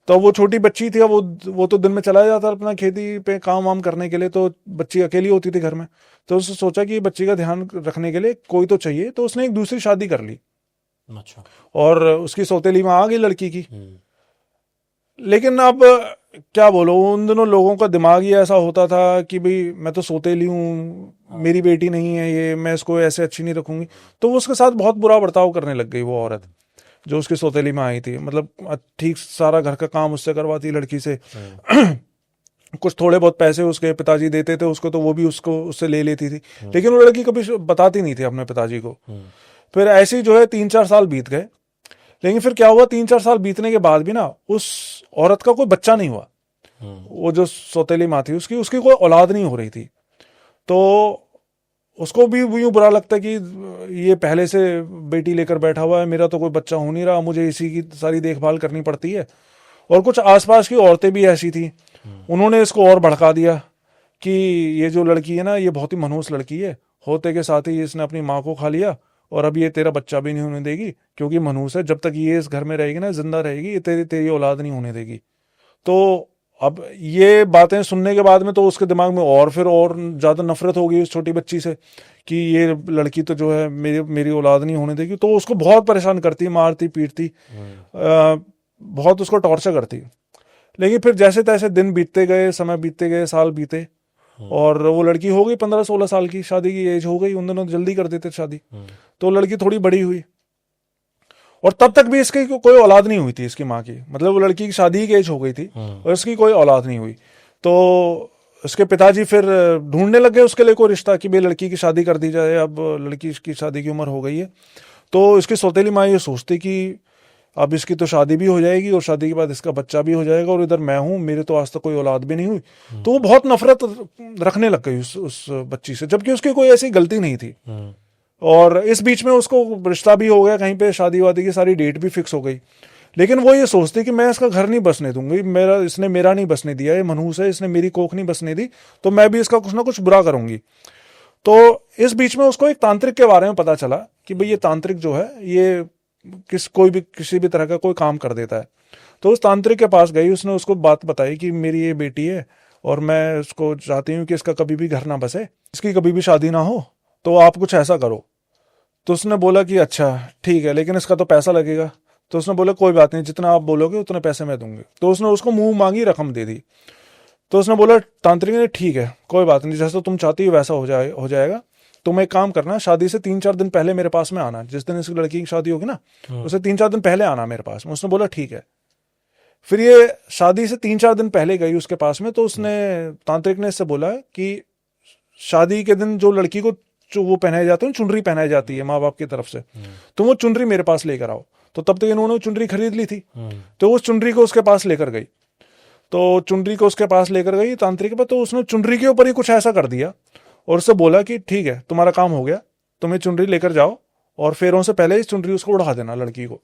तो वो छोटी बच्ची थी, अब वो तो दिन में चला जाता अपना खेती पे काम वाम करने के लिए, तो बच्ची अकेली होती थी घर में। तो उसने सोचा कि बच्ची का ध्यान रखने के लिए कोई तो चाहिए, तो उसने एक दूसरी शादी कर ली। अच्छा। और उसकी सौतेली में आ गई लड़की की। लेकिन अब क्या बोलो, उन दिनों लोगों का दिमाग ही ऐसा होता था कि भाई मैं तो सौतेली हूँ, मेरी बेटी नहीं है ये, मैं इसको ऐसे अच्छी नहीं रखूंगी। तो वो उसके साथ बहुत बुरा बर्ताव करने लग गई, वो औरत जो उसकी सौतेली में आई थी। मतलब ठीक सारा घर का काम उससे करवाती लड़की से। कुछ थोड़े बहुत पैसे उसके पिताजी देते थे उसको, तो वो भी उससे ले लेती थी। लेकिन वो लड़की कभी बताती नहीं थी अपने पिताजी को। फिर ऐसे ही जो है 3-4 साल बीत गए। लेकिन फिर क्या हुआ, 3-4 साल बीतने के बाद भी ना उस औरत का कोई बच्चा नहीं हुआ। वो जो सौतेली माँ थी उसकी कोई औलाद नहीं हो रही थी। तो उसको भी यूं बुरा लगता कि ये पहले से बेटी लेकर बैठा हुआ है, मेरा तो कोई बच्चा हो नहीं रहा, मुझे इसी की सारी देखभाल करनी पड़ती है। और कुछ आसपास की औरतें भी ऐसी थी, उन्होंने इसको और भड़का दिया कि ये जो लड़की है ना, ये बहुत ही मनहूस लड़की है, होते के साथ ही इसने अपनी माँ को खा लिया, और अब ये तेरा बच्चा भी नहीं होने देगी क्योंकि मनहूस है। जब तक ये इस घर में रहेगी ना, जिंदा रहेगी, ये तेरी औलाद नहीं होने देगी। तो अब ये बातें सुनने के बाद में तो उसके दिमाग में और ज्यादा नफरत हो गई उस छोटी बच्ची से कि ये लड़की तो जो है मेरी औलाद नहीं होने देगी। तो उसको बहुत परेशान करती, मारती पीटती, बहुत उसको टॉर्चर करती। लेकिन फिर जैसे तैसे दिन बीतते गए, समय बीतते गए, साल बीते, और वो लड़की हो गई 15-16 साल की, शादी की एज हो गई। उन दिनों जल्दी कर देते शादी। तो लड़की थोड़ी बड़ी हुई, और तब तक भी इसकी कोई औलाद नहीं हुई थी इसकी माँ की। मतलब वो लड़की की शादी की एज हो गई थी और इसकी कोई औलाद नहीं हुई। तो उसके पिताजी फिर ढूंढने लग गए उसके लिए कोई रिश्ता कि भाई लड़की की शादी कर दी जाए, अब लड़की की शादी की उम्र हो गई है। तो इसकी सौतेली माँ ये सोचती कि अब इसकी तो शादी भी हो जाएगी और शादी के बाद इसका बच्चा भी हो जाएगा, और इधर मैं हूं, मेरे तो आज तक कोई औलाद भी नहीं हुई। तो वो बहुत नफरत रखने लग गई उस बच्ची से, जबकि उसकी कोई ऐसी गलती नहीं थी। और इस बीच में उसको रिश्ता भी हो गया, कहीं पे शादी वादी की सारी डेट भी फिक्स हो गई। लेकिन वो ये सोचती कि मैं इसका घर नहीं बसने दूंगी, इसने मेरा नहीं बसने दिया, ये मनहूस है, इसने मेरी कोख नहीं बसने दी, तो मैं भी इसका कुछ ना कुछ बुरा करूंगी। तो इस बीच में उसको एक तांत्रिक के बारे में पता चला कि भाई ये तांत्रिक जो है ये किसी भी तरह का कोई काम कर देता है। तो उस तांत्रिक के पास गई, उसने उसको बात बताई कि मेरी ये बेटी है और मैं उसको चाहती हूँ कि इसका कभी भी घर ना बसे, इसकी कभी भी शादी ना हो, तो आप कुछ ऐसा करो। तो उसने बोला कि अच्छा ठीक है, लेकिन इसका तो पैसा लगेगा। तो उसने बोला कोई बात नहीं, जितना आप बोलोगे उतने पैसे मैं दूंगी। तो उसने उसको मुंह मांगी रकम दे दी। तो उसने बोला, तांत्रिक ने, ठीक है कोई बात नहीं, जैसा तुम चाहती हो वैसा हो जाएगा। तुम एक काम करना, शादी से 3-4 दिन पहले मेरे पास में आना, जिस दिन इस लड़की की शादी होगी ना उसे 3-4 दिन पहले आना मेरे पास में। उसने बोला ठीक है। फिर ये शादी से 3-4 दिन पहले गई उसके पास में। तो उसने तांत्रिक ने इससे बोला कि शादी के दिन जो लड़की को जो वो पहनाए जाते हैं, चुनरी पहनाई जाती है माँ बाप की तरफ से, तो वो चुनरी मेरे पास लेकर आओ। तो तब तक इन्होंने चुनरी खरीद ली थी। तो उस चुनरी को उसके पास लेकर गई। तो चुनरी को उसके पास लेकर गई तांत्रिक पर। तो उसने चुनरी के ऊपर ही कुछ ऐसा कर दिया और उससे बोला कि ठीक है तुम्हारा काम हो गया, तुम्हें चुनरी लेकर जाओ और फेरों से पहले इस चुनरी उसको उड़ा देना लड़की को।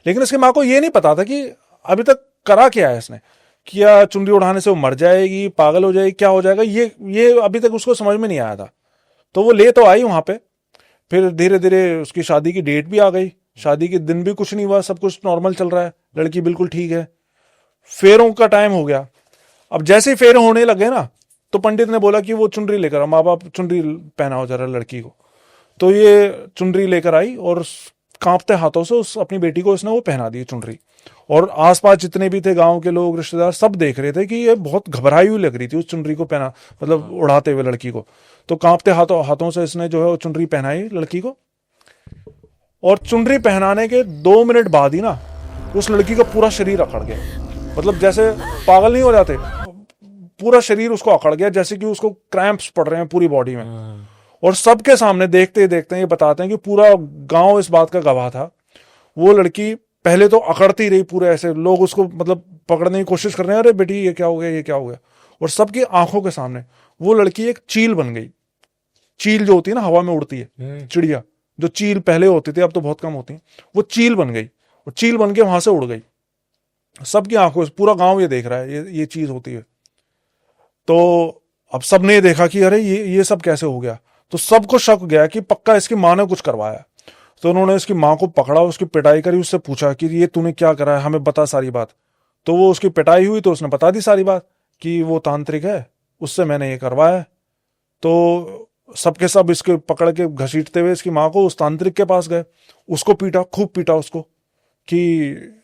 लेकिन इसकी माँ को ये नहीं पता था कि अभी तक करा क्या है इसने, क्या चुनरी उड़ाने से वो मर जाएगी, पागल हो जाएगी, क्या हो जाएगा, ये अभी तक उसको समझ में नहीं आया था। तो वो ले तो आई वहां पे। फिर धीरे धीरे उसकी शादी की डेट भी आ गई, शादी के दिन भी कुछ नहीं हुआ, सब कुछ नॉर्मल चल रहा है, लड़की बिल्कुल ठीक है। फेरों का टाइम हो गया। अब जैसे ही फेरे होने लगे ना, तो पंडित ने बोला कि वो चुनरी लेकर आओ, माँ बाप चुनरी पहनाओ जरा लड़की को। तो ये चुनरी लेकर आई और कांपते हाथों से अपनी बेटी को इसने वो पहना दी चुनरी। और आसपास जितने भी थे, गांव के लोग, रिश्तेदार, सब देख रहे थे कि ये बहुत घबराई हुई लग रही थी उस चुनरी को पहना, मतलब उड़ाते हुए लड़की को। तो कांपते हाथों से इसने जो है वो चुनरी पहनाई लड़की को। और चुनरी पहनाने के 2 मिनट बाद ही ना उस लड़की का पूरा शरीर अकड़ गया। मतलब जैसे पागल नहीं हो जाते, पूरा शरीर उसको अकड़ गया, जैसे कि उसको क्रैम्प्स पड़ रहे हैं पूरी बॉडी में। और सबके सामने देखते देखते ये बताते हैं कि पूरा गांव इस बात का गवाह था। वो लड़की पहले तो अकड़ती रही, पूरे ऐसे लोग उसको मतलब पकड़ने की कोशिश कर रहे हैं, अरे बेटी ये क्या हो गया, ये क्या हो गया। और सबकी आंखों के सामने वो लड़की एक चील बन गई। चील जो होती है ना, हवा में उड़ती है चिड़िया, जो चील पहले होती थी, अब तो बहुत कम होती है, वो चील बन गई। और चील बन के वहां से उड़ गई। सबकी आंखों से पूरा गांव ये देख रहा है ये चीज होती है। तो अब सबने देखा कि अरे ये सब कैसे हो गया, तो सबको शक गया कि पक्का इसकी माँ ने कुछ करवाया। तो उन्होंने इसकी माँ को पकड़ा, उसकी पिटाई करी, उससे पूछा कि ये तूने क्या करा है, हमें बता सारी बात। तो वो उसकी पिटाई हुई तो उसने बता दी सारी बात कि वो तांत्रिक है, उससे मैंने ये करवाया है। तो सबके सब इसके पकड़ के घसीटते हुए इसकी माँ को उस तांत्रिक के पास गए, उसको पीटा, खूब पीटा उसको कि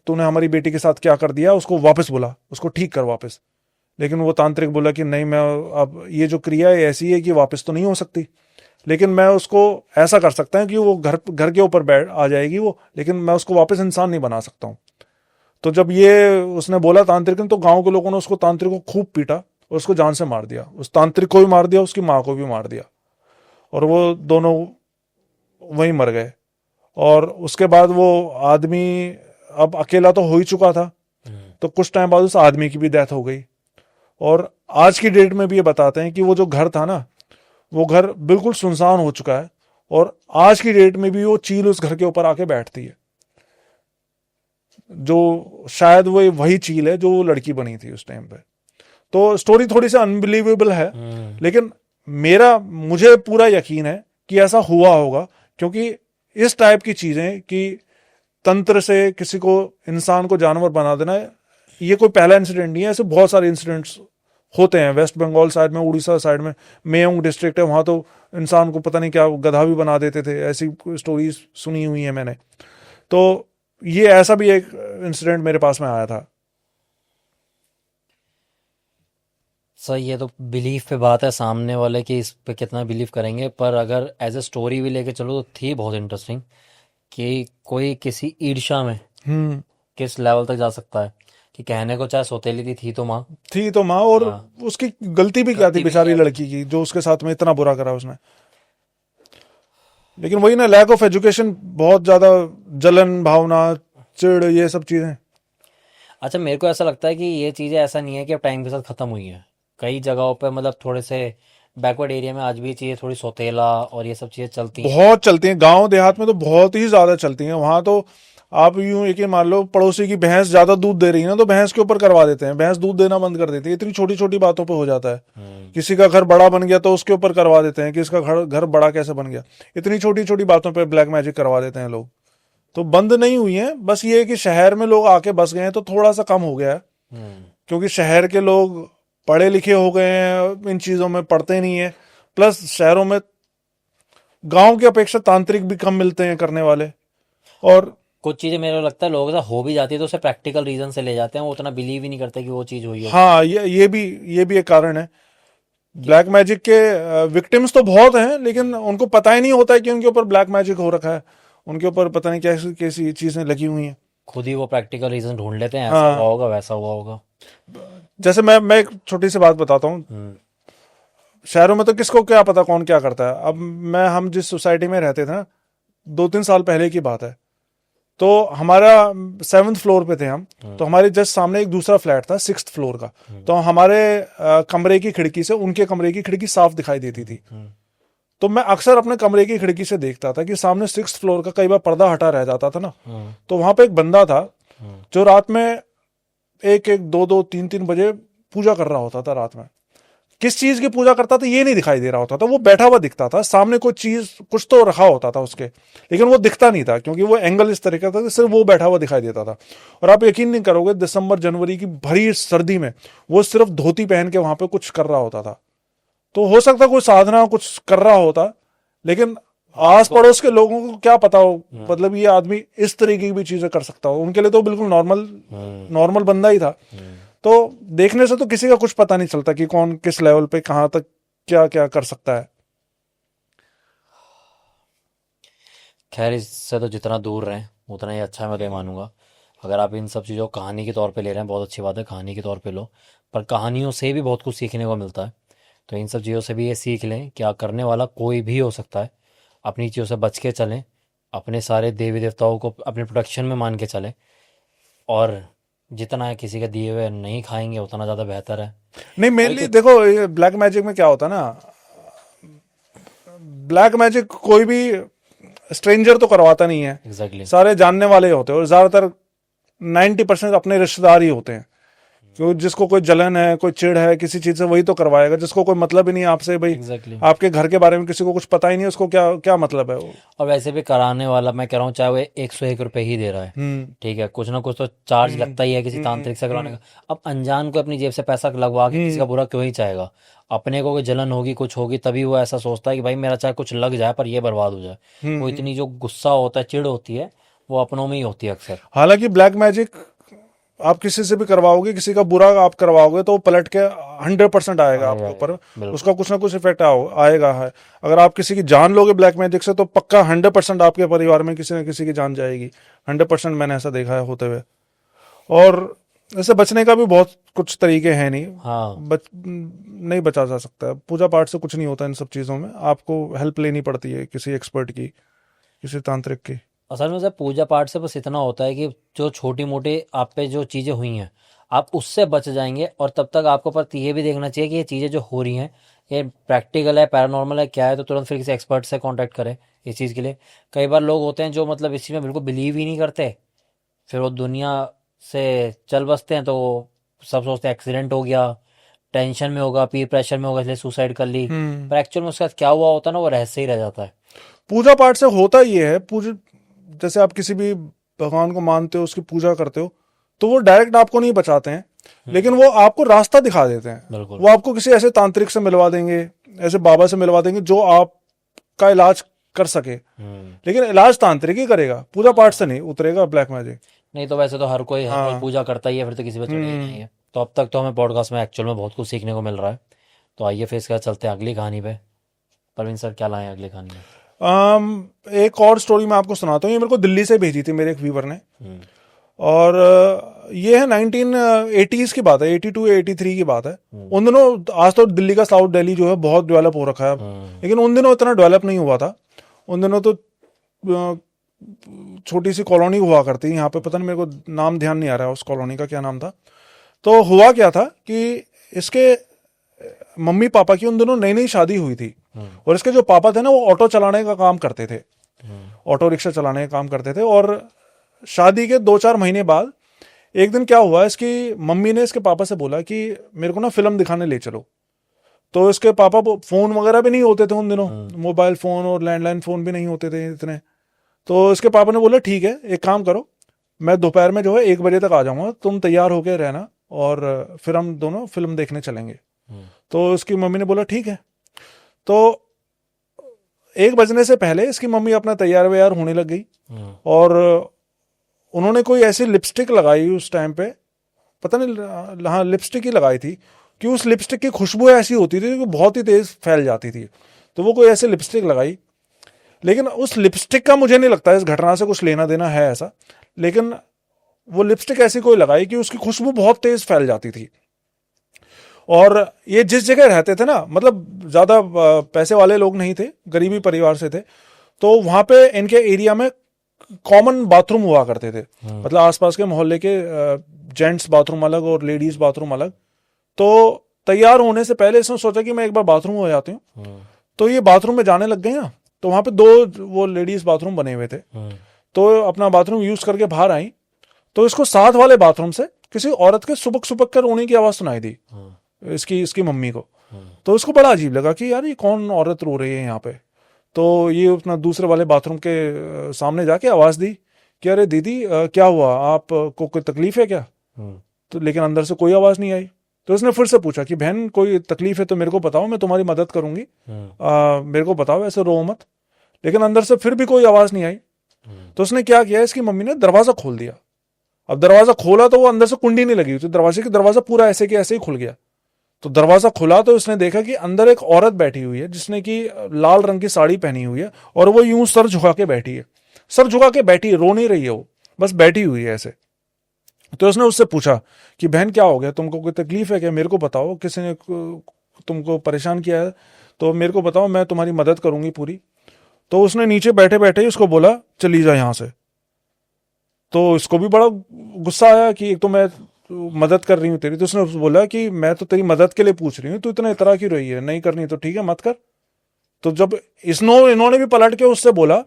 तूने हमारी बेटी के साथ क्या कर दिया, उसको वापस बुला, उसको ठीक कर वापस। लेकिन वो तांत्रिक बोला कि नहीं, मैं अब ये जो क्रिया है ऐसी है कि वापस तो नहीं हो सकती, लेकिन मैं उसको ऐसा कर सकता हूँ कि वो घर के ऊपर बैठ आ जाएगी वो, लेकिन मैं उसको वापस इंसान नहीं बना सकता हूँ। तो जब ये उसने बोला तांत्रिक ने, तो गांव के लोगों ने उसको तांत्रिक को खूब पीटा और उसको जान से मार दिया। उस तांत्रिक को भी मार दिया, उसकी माँ को भी मार दिया, और वो दोनों वहीं मर गए। और उसके बाद वो आदमी अब अकेला तो हो ही चुका था, तो कुछ टाइम बाद उस आदमी की भी डेथ हो गई। और आज की डेट में भी ये बताते हैं कि वो जो घर था ना, वो घर बिल्कुल सुनसान हो चुका है, और आज की डेट में भी वो चील उस घर के ऊपर आके बैठती है, जो शायद वो वही चील है जो वो लड़की बनी थी उस टाइम पे। तो स्टोरी थोड़ी सी अनबिलीवेबल है, लेकिन मुझे पूरा यकीन है कि ऐसा हुआ होगा, क्योंकि इस टाइप की चीजें कि तंत्र से किसी को, इंसान को जानवर बना देना, ये कोई पहला इंसिडेंट नहीं है। ऐसे बहुत सारे इंसिडेंट्स होते हैं। वेस्ट बंगाल साइड में, उड़ीसा साइड में मेयोंग डिस्ट्रिक्ट है, वहां तो इंसान को पता नहीं क्या गधा भी बना देते थे, ऐसी स्टोरीज सुनी हुई है मैंने। तो ये ऐसा भी एक इंसिडेंट मेरे पास में आया था। सर ये तो बिलीफ पे बात है सामने वाले की, इस पे कितना बिलीव करेंगे, पर अगर एज ए स्टोरी भी लेके चलो तो थी बहुत इंटरेस्टिंग कि कोई किसी ईर्ष्या में किस लेवल तक जा सकता है कि कहने को चाहे सौतेली थी तो माँ थी तो माँ, और हाँ। उसकी गलती भी क्या थी गलती भी बेचारी क्या लड़की की, जो उसके साथ में इतना बुरा करा उसने। लेकिन वही ना, लैक ऑफ एजुकेशन, बहुत ज्यादा जलन भावना, चिढ़, ये सब चीजें। अच्छा मेरे को ऐसा लगता है कि ये चीज़ें ऐसा नहीं है कि अब टाइम के साथ ख़त्म हुई हैं। कई जगहों पे मतलब थोड़े से बैकवर्ड एरिया में आज भी ये चीज़ें थोड़ी सौतेला और ये सब चीज़ें चलती हैं। बहुत चलती हैं, गांव देहात में तो बहुत ही ज्यादा चलती हैं। वहां तो आप यूं यकीन मान लो, पड़ोसी की भैंस ज्यादा दूध दे रही है ना, तो भैंस के ऊपर करवा देते हैं, भैंस दूध देना बंद कर देती है। इतनी छोटी छोटी बातों पे हो जाता है। किसी का घर बड़ा बन गया तो उसके ऊपर करवा देते हैं कि इसका घर बड़ा कैसे बन गया। इतनी छोटी छोटी बातों पे ब्लैक मैजिक करवा देते हैं लोग। तो बंद नहीं हुई है, बस ये है कि शहर में लोग आके बस गए हैं तो थोड़ा सा कम हो गया है, क्योंकि शहर के लोग पढ़े लिखे हो गए हैं, इन चीजों में पढ़ते नहीं है। प्लस शहरों में गांव की अपेक्षा तांत्रिक भी कम मिलते हैं करने वाले। और कुछ चीज़ें मेरे को लगता है लोगों से हो भी जाती है तो उसे प्रैक्टिकल रीज़न से ले जाते हैं, वो उतना बिलीव ही नहीं करते कि वो चीज़ हुई है। हाँ, ये भी एक कारण है। ब्लैक मैजिक के विक्टिम्स तो बहुत हैं, लेकिन उनको पता ही नहीं होता है कि उनके ऊपर ब्लैक मैजिक हो रखा है, उनके ऊपर पता नहीं कैसी कैसी चीजें लगी हुई हैं। खुद ही वो प्रैक्टिकल रीज़न ढूंढ लेते हैं, ऐसा हाँ, हुआ होगा वैसा हुआ होगा। जैसे मैं एक छोटी सी बात बताता हूँ। शहरों में तो किसको क्या पता कौन क्या करता है। अब हम जिस सोसाइटी में रहते थे ना, 2-3 साल पहले की बात है, तो हमारा 7th फ्लोर पे थे हम, तो हमारे जस्ट सामने एक दूसरा फ्लैट था 6th फ्लोर का। तो हमारे कमरे की खिड़की से उनके कमरे की खिड़की साफ दिखाई देती थी। तो मैं अक्सर अपने कमरे की खिड़की से देखता था कि सामने 6th फ्लोर का कई बार पर्दा हटा रह जाता था ना, तो वहां पे एक बंदा था जो रात में 1-1, 2-2, 3-3 बजे पूजा कर रहा होता था रात में। किस चीज की पूजा करता था ये नहीं दिखाई दे रहा होता था, वो बैठा हुआ दिखता था, सामने कोई चीज कुछ तो रखा होता था उसके, लेकिन वो दिखता नहीं था क्योंकि वो एंगल इस तरीके का था, सिर्फ वो बैठा हुआ दिखाई देता था। और आप यकीन नहीं करोगे, दिसंबर जनवरी की भरी सर्दी में वो सिर्फ धोती पहन के वहां पे कुछ कर रहा होता था। तो हो सकता कोई साधना कुछ कर रहा होता, लेकिन आस पड़ोस के लोगों को क्या पता हो, मतलब ये आदमी इस तरीके की भी चीजें कर सकता हो। उनके लिए तो बिल्कुल नॉर्मल बंदा ही था। तो देखने से तो किसी का कुछ पता नहीं चलता कि कौन किस लेवल पे कहां तक क्या क्या कर सकता है। खैर इससे तो जितना दूर रहें उतना ही अच्छा, मैं तो ये मानूंगा। अगर आप इन सब चीज़ों को कहानी के तौर पे ले रहे हैं बहुत अच्छी बात है, कहानी के तौर पे लो, पर कहानियों से भी बहुत कुछ सीखने को मिलता है। तो इन सब चीज़ों से भी ये सीख लें कि करने वाला कोई भी हो सकता है। अपनी चीज़ों से बच के चलें, अपने सारे देवी देवताओं को अपने प्रोटेक्शन में मान के चलें, और जितना है किसी के दिए हुए नहीं खाएंगे उतना ज़्यादा बेहतर है। नहीं, मेनली देखो, ये ब्लैक मैजिक में क्या होता है ना, ब्लैक मैजिक कोई भी स्ट्रेंजर तो करवाता नहीं है। एग्जैक्टली। सारे जानने वाले होते हैं, और ज्यादातर 90% अपने रिश्तेदार ही होते हैं। क्योंकि जिसको कोई जलन है, कोई चिढ़ है किसी चीज से, वही तो करवाएगा। जिसको कोई मतलब ही नहीं है आपसे, भाई एग्जैक्टली। आपके घर के बारे में किसी को कुछ पता ही नहीं, उसको क्या क्या मतलब है वो। और वैसे भी कराने वाला मैं कह रहा हूँ चाहे वो 101 रुपए ही दे रहा है, ठीक है, कुछ ना कुछ तो चार्ज लगता ही है किसी तांत्रिक से करवाने का। अब अनजान को अपनी जेब से पैसा लगवा के किसी का बुरा क्यों ही चाहेगा। अपने को कोई जलन होगी, कुछ होगी, तभी वो ऐसा सोचता है कि भाई मेरा चाहे कुछ लग जाए पर ये बर्बाद हो जाए। वो इतनी जो गुस्सा होता है, चिढ़ होती है, वो अपनों में ही होती है अक्सर। हालांकि ब्लैक मैजिक आप किसी से भी करवाओगे, किसी का बुरा आप करवाओगे तो वो पलट के 100% आएगा आपके ऊपर, उसका कुछ ना कुछ इफेक्ट आएगा है। अगर आप किसी की जान लोगे ब्लैक मैजिक से तो पक्का 100% आपके परिवार में किसी न किसी की जान जाएगी। 100% मैंने ऐसा देखा है होते हुए। और इससे बचने का भी बहुत कुछ तरीके हैं, नहीं हाँ, नहीं बचा जा सकता है। पूजा पाठ से कुछ नहीं होता इन सब चीज़ों में, आपको हेल्प लेनी पड़ती है किसी एक्सपर्ट की, किसी तांत्रिक की। असल में सर पूजा पाठ से बस इतना होता है कि जो छोटी मोटी आप पे जो चीज़ें हुई हैं आप उससे बच जाएंगे। और तब तक आपको पर ये भी देखना चाहिए कि ये चीज़ें जो हो रही हैं ये प्रैक्टिकल है, पैरानॉर्मल है, क्या है, तो तुरंत फिर किसी एक्सपर्ट से कांटेक्ट करें इस चीज़ के लिए। कई बार लोग होते हैं जो मतलब इस चीज़ में बिल्कुल बिलीव ही नहीं करते, फिर वो दुनिया से चल बसते हैं, तो सब सोचते हैं एक्सीडेंट हो गया, टेंशन में होगा, पीर प्रेशर में होगा, इसलिए सुसाइड कर ली। पर एक्चुअल में उसके साथ क्या हुआ होता है ना, वो रहस्य ही रह जाता है। पूजा पाठ से होता ये है, पूजा जैसे आप किसी भी भगवान को मानते हो, उसकी पूजा करते हो, तो वो डायरेक्ट आपको नहीं बचाते हैं, लेकिन वो आपको रास्ता दिखा देते हैं। वो आपको किसी ऐसे तांत्रिक से मिलवा देंगे, ऐसे बाबा से मिलवा देंगे जो आपका इलाज कर सके। लेकिन इलाज तांत्रिक ही करेगा, पूजा पाठ से नहीं उतरेगा ब्लैक मैजिक। नहीं तो वैसे तो हर कोई पूजा करता ही है, फिर तो किसी पे चढ़े ही नहीं है। तो अब तक तो हमें पॉडकास्ट में एक्चुअल में बहुत कुछ सीखने को मिल रहा है। तो आइए फिर इसके बाद चलते हैं अगली कहानी पे। परवीन सर क्या लाए अगली कहानी में? एक और स्टोरी मैं आपको सुनाता हूँ। ये मेरे को दिल्ली से भेजी थी मेरे एक व्यूवर ने, और ये है 1980s की बात है, 82 या 83 की बात है। उन दिनों, आज तो दिल्ली का साउथ दिल्ली जो है बहुत डेवलप हो रखा है, लेकिन उन दिनों इतना डेवलप नहीं हुआ था। उन दिनों तो छोटी सी कॉलोनी हुआ करती, यहाँ पे पता नहीं, मेरे को नाम ध्यान नहीं आ रहा है उस कॉलोनी का क्या नाम था। तो हुआ क्या था कि इसके मम्मी पापा की उन दिनों नई नई शादी हुई थी, और इसके जो पापा थे ना वो ऑटो चलाने का काम करते थे, ऑटो रिक्शा चलाने का काम करते थे। और शादी के 2-4 महीने बाद एक दिन क्या हुआ, इसकी मम्मी ने इसके पापा से बोला कि मेरे को ना फिल्म दिखाने ले चलो। तो इसके पापा, फोन वगैरह भी नहीं होते थे उन दिनों, मोबाइल फोन और लैंडलाइन फोन भी नहीं होते थे इतने। तो इसके पापा ने बोला ठीक है, एक काम करो, मैं दोपहर में जो है 1 बजे तक आ जाऊंगा, तुम तैयार होके रहना और फिर हम दोनों फिल्म देखने चलेंगे। तो इसकी मम्मी ने बोला ठीक है। तो 1 बजने से पहले इसकी मम्मी अपना तैयार व्यार होने लग गई, और उन्होंने कोई ऐसी लिपस्टिक लगाई उस टाइम पे, पता नहीं, हाँ लिपस्टिक ही लगाई थी, कि उस लिपस्टिक की खुशबू ऐसी होती थी कि बहुत ही तेज फैल जाती थी। तो वो कोई ऐसी लिपस्टिक लगाई, लेकिन उस लिपस्टिक का मुझे नहीं लगता इस घटना से कुछ लेना देना है ऐसा, लेकिन वो लिपस्टिक ऐसी कोई लगाई कि उसकी खुशबू बहुत तेज फैल जाती थी। और ये जिस जगह रहते थे ना, मतलब ज्यादा पैसे वाले लोग नहीं थे, गरीबी परिवार से थे, तो वहां पे इनके एरिया में कॉमन बाथरूम हुआ करते थे। मतलब आसपास के मोहल्ले के जेंट्स बाथरूम अलग और लेडीज बाथरूम अलग। तो तैयार होने से पहले इसने सोचा कि मैं एक बार बाथरूम हो जाती हूँ। तो ये बाथरूम में जाने लग गए ना, तो वहां पे 2 वो लेडीज बाथरूम बने हुए थे। तो अपना बाथरूम यूज करके बाहर आई, तो इसको साथ वाले बाथरूम से किसी औरत के सुबक सुबक कर रोने की आवाज सुनाई दी, इसकी मम्मी को। तो इसको बड़ा अजीब लगा कि यार ये कौन औरत रो रही है यहाँ पे। तो ये अपना दूसरे वाले बाथरूम के सामने जाके आवाज दी कि अरे दीदी क्या हुआ, आपको कोई तकलीफ है क्या? तो लेकिन अंदर से कोई आवाज नहीं आई। तो उसने फिर से पूछा कि बहन कोई तकलीफ है तो मेरे को बताओ, मैं तुम्हारी मदद करूंगी, मेरे को बताओ, ऐसे रो मत। लेकिन अंदर से फिर भी कोई आवाज नहीं आई। तो उसने क्या किया, इसकी मम्मी ने दरवाजा खोल दिया। अब दरवाजा खोला तो वो अंदर से कुंडी नहीं लगी हुई थी दरवाजे की, दरवाजा पूरा ऐसे के ऐसे ही खुल गया। तो दरवाजा खुला तो उसने देखा कि अंदर एक औरत बैठी हुई है, जिसने कि लाल रंग की साड़ी पहनी हुई है, और वो यूं सर झुका के बैठी है। सर झुका के बैठी है, रो नहीं रही है, वो बस बैठी हुई है ऐसे। तो उसने उससे पूछा कि बहन क्या हो गया, तुमको कोई तकलीफ है क्या, मेरे को बताओ, किसी ने तुमको परेशान किया है तो मेरे को बताओ, मैं तुम्हारी मदद करूंगी पूरी। तो उसने नीचे बैठे बैठे ही उसको बोला चली जा यहां से। तो इसको भी बड़ा गुस्सा आया कि एक तो मैं मदद कर रही हूँ तेरी, तो उसने बोला कि मैं तो तेरी मदद के लिए पूछ रही हूँ, तू इतना इतरा क्यों रही है, नहीं करनी तो ठीक है मत कर। तो जब इन्होंने भी पलट के उससे बोला,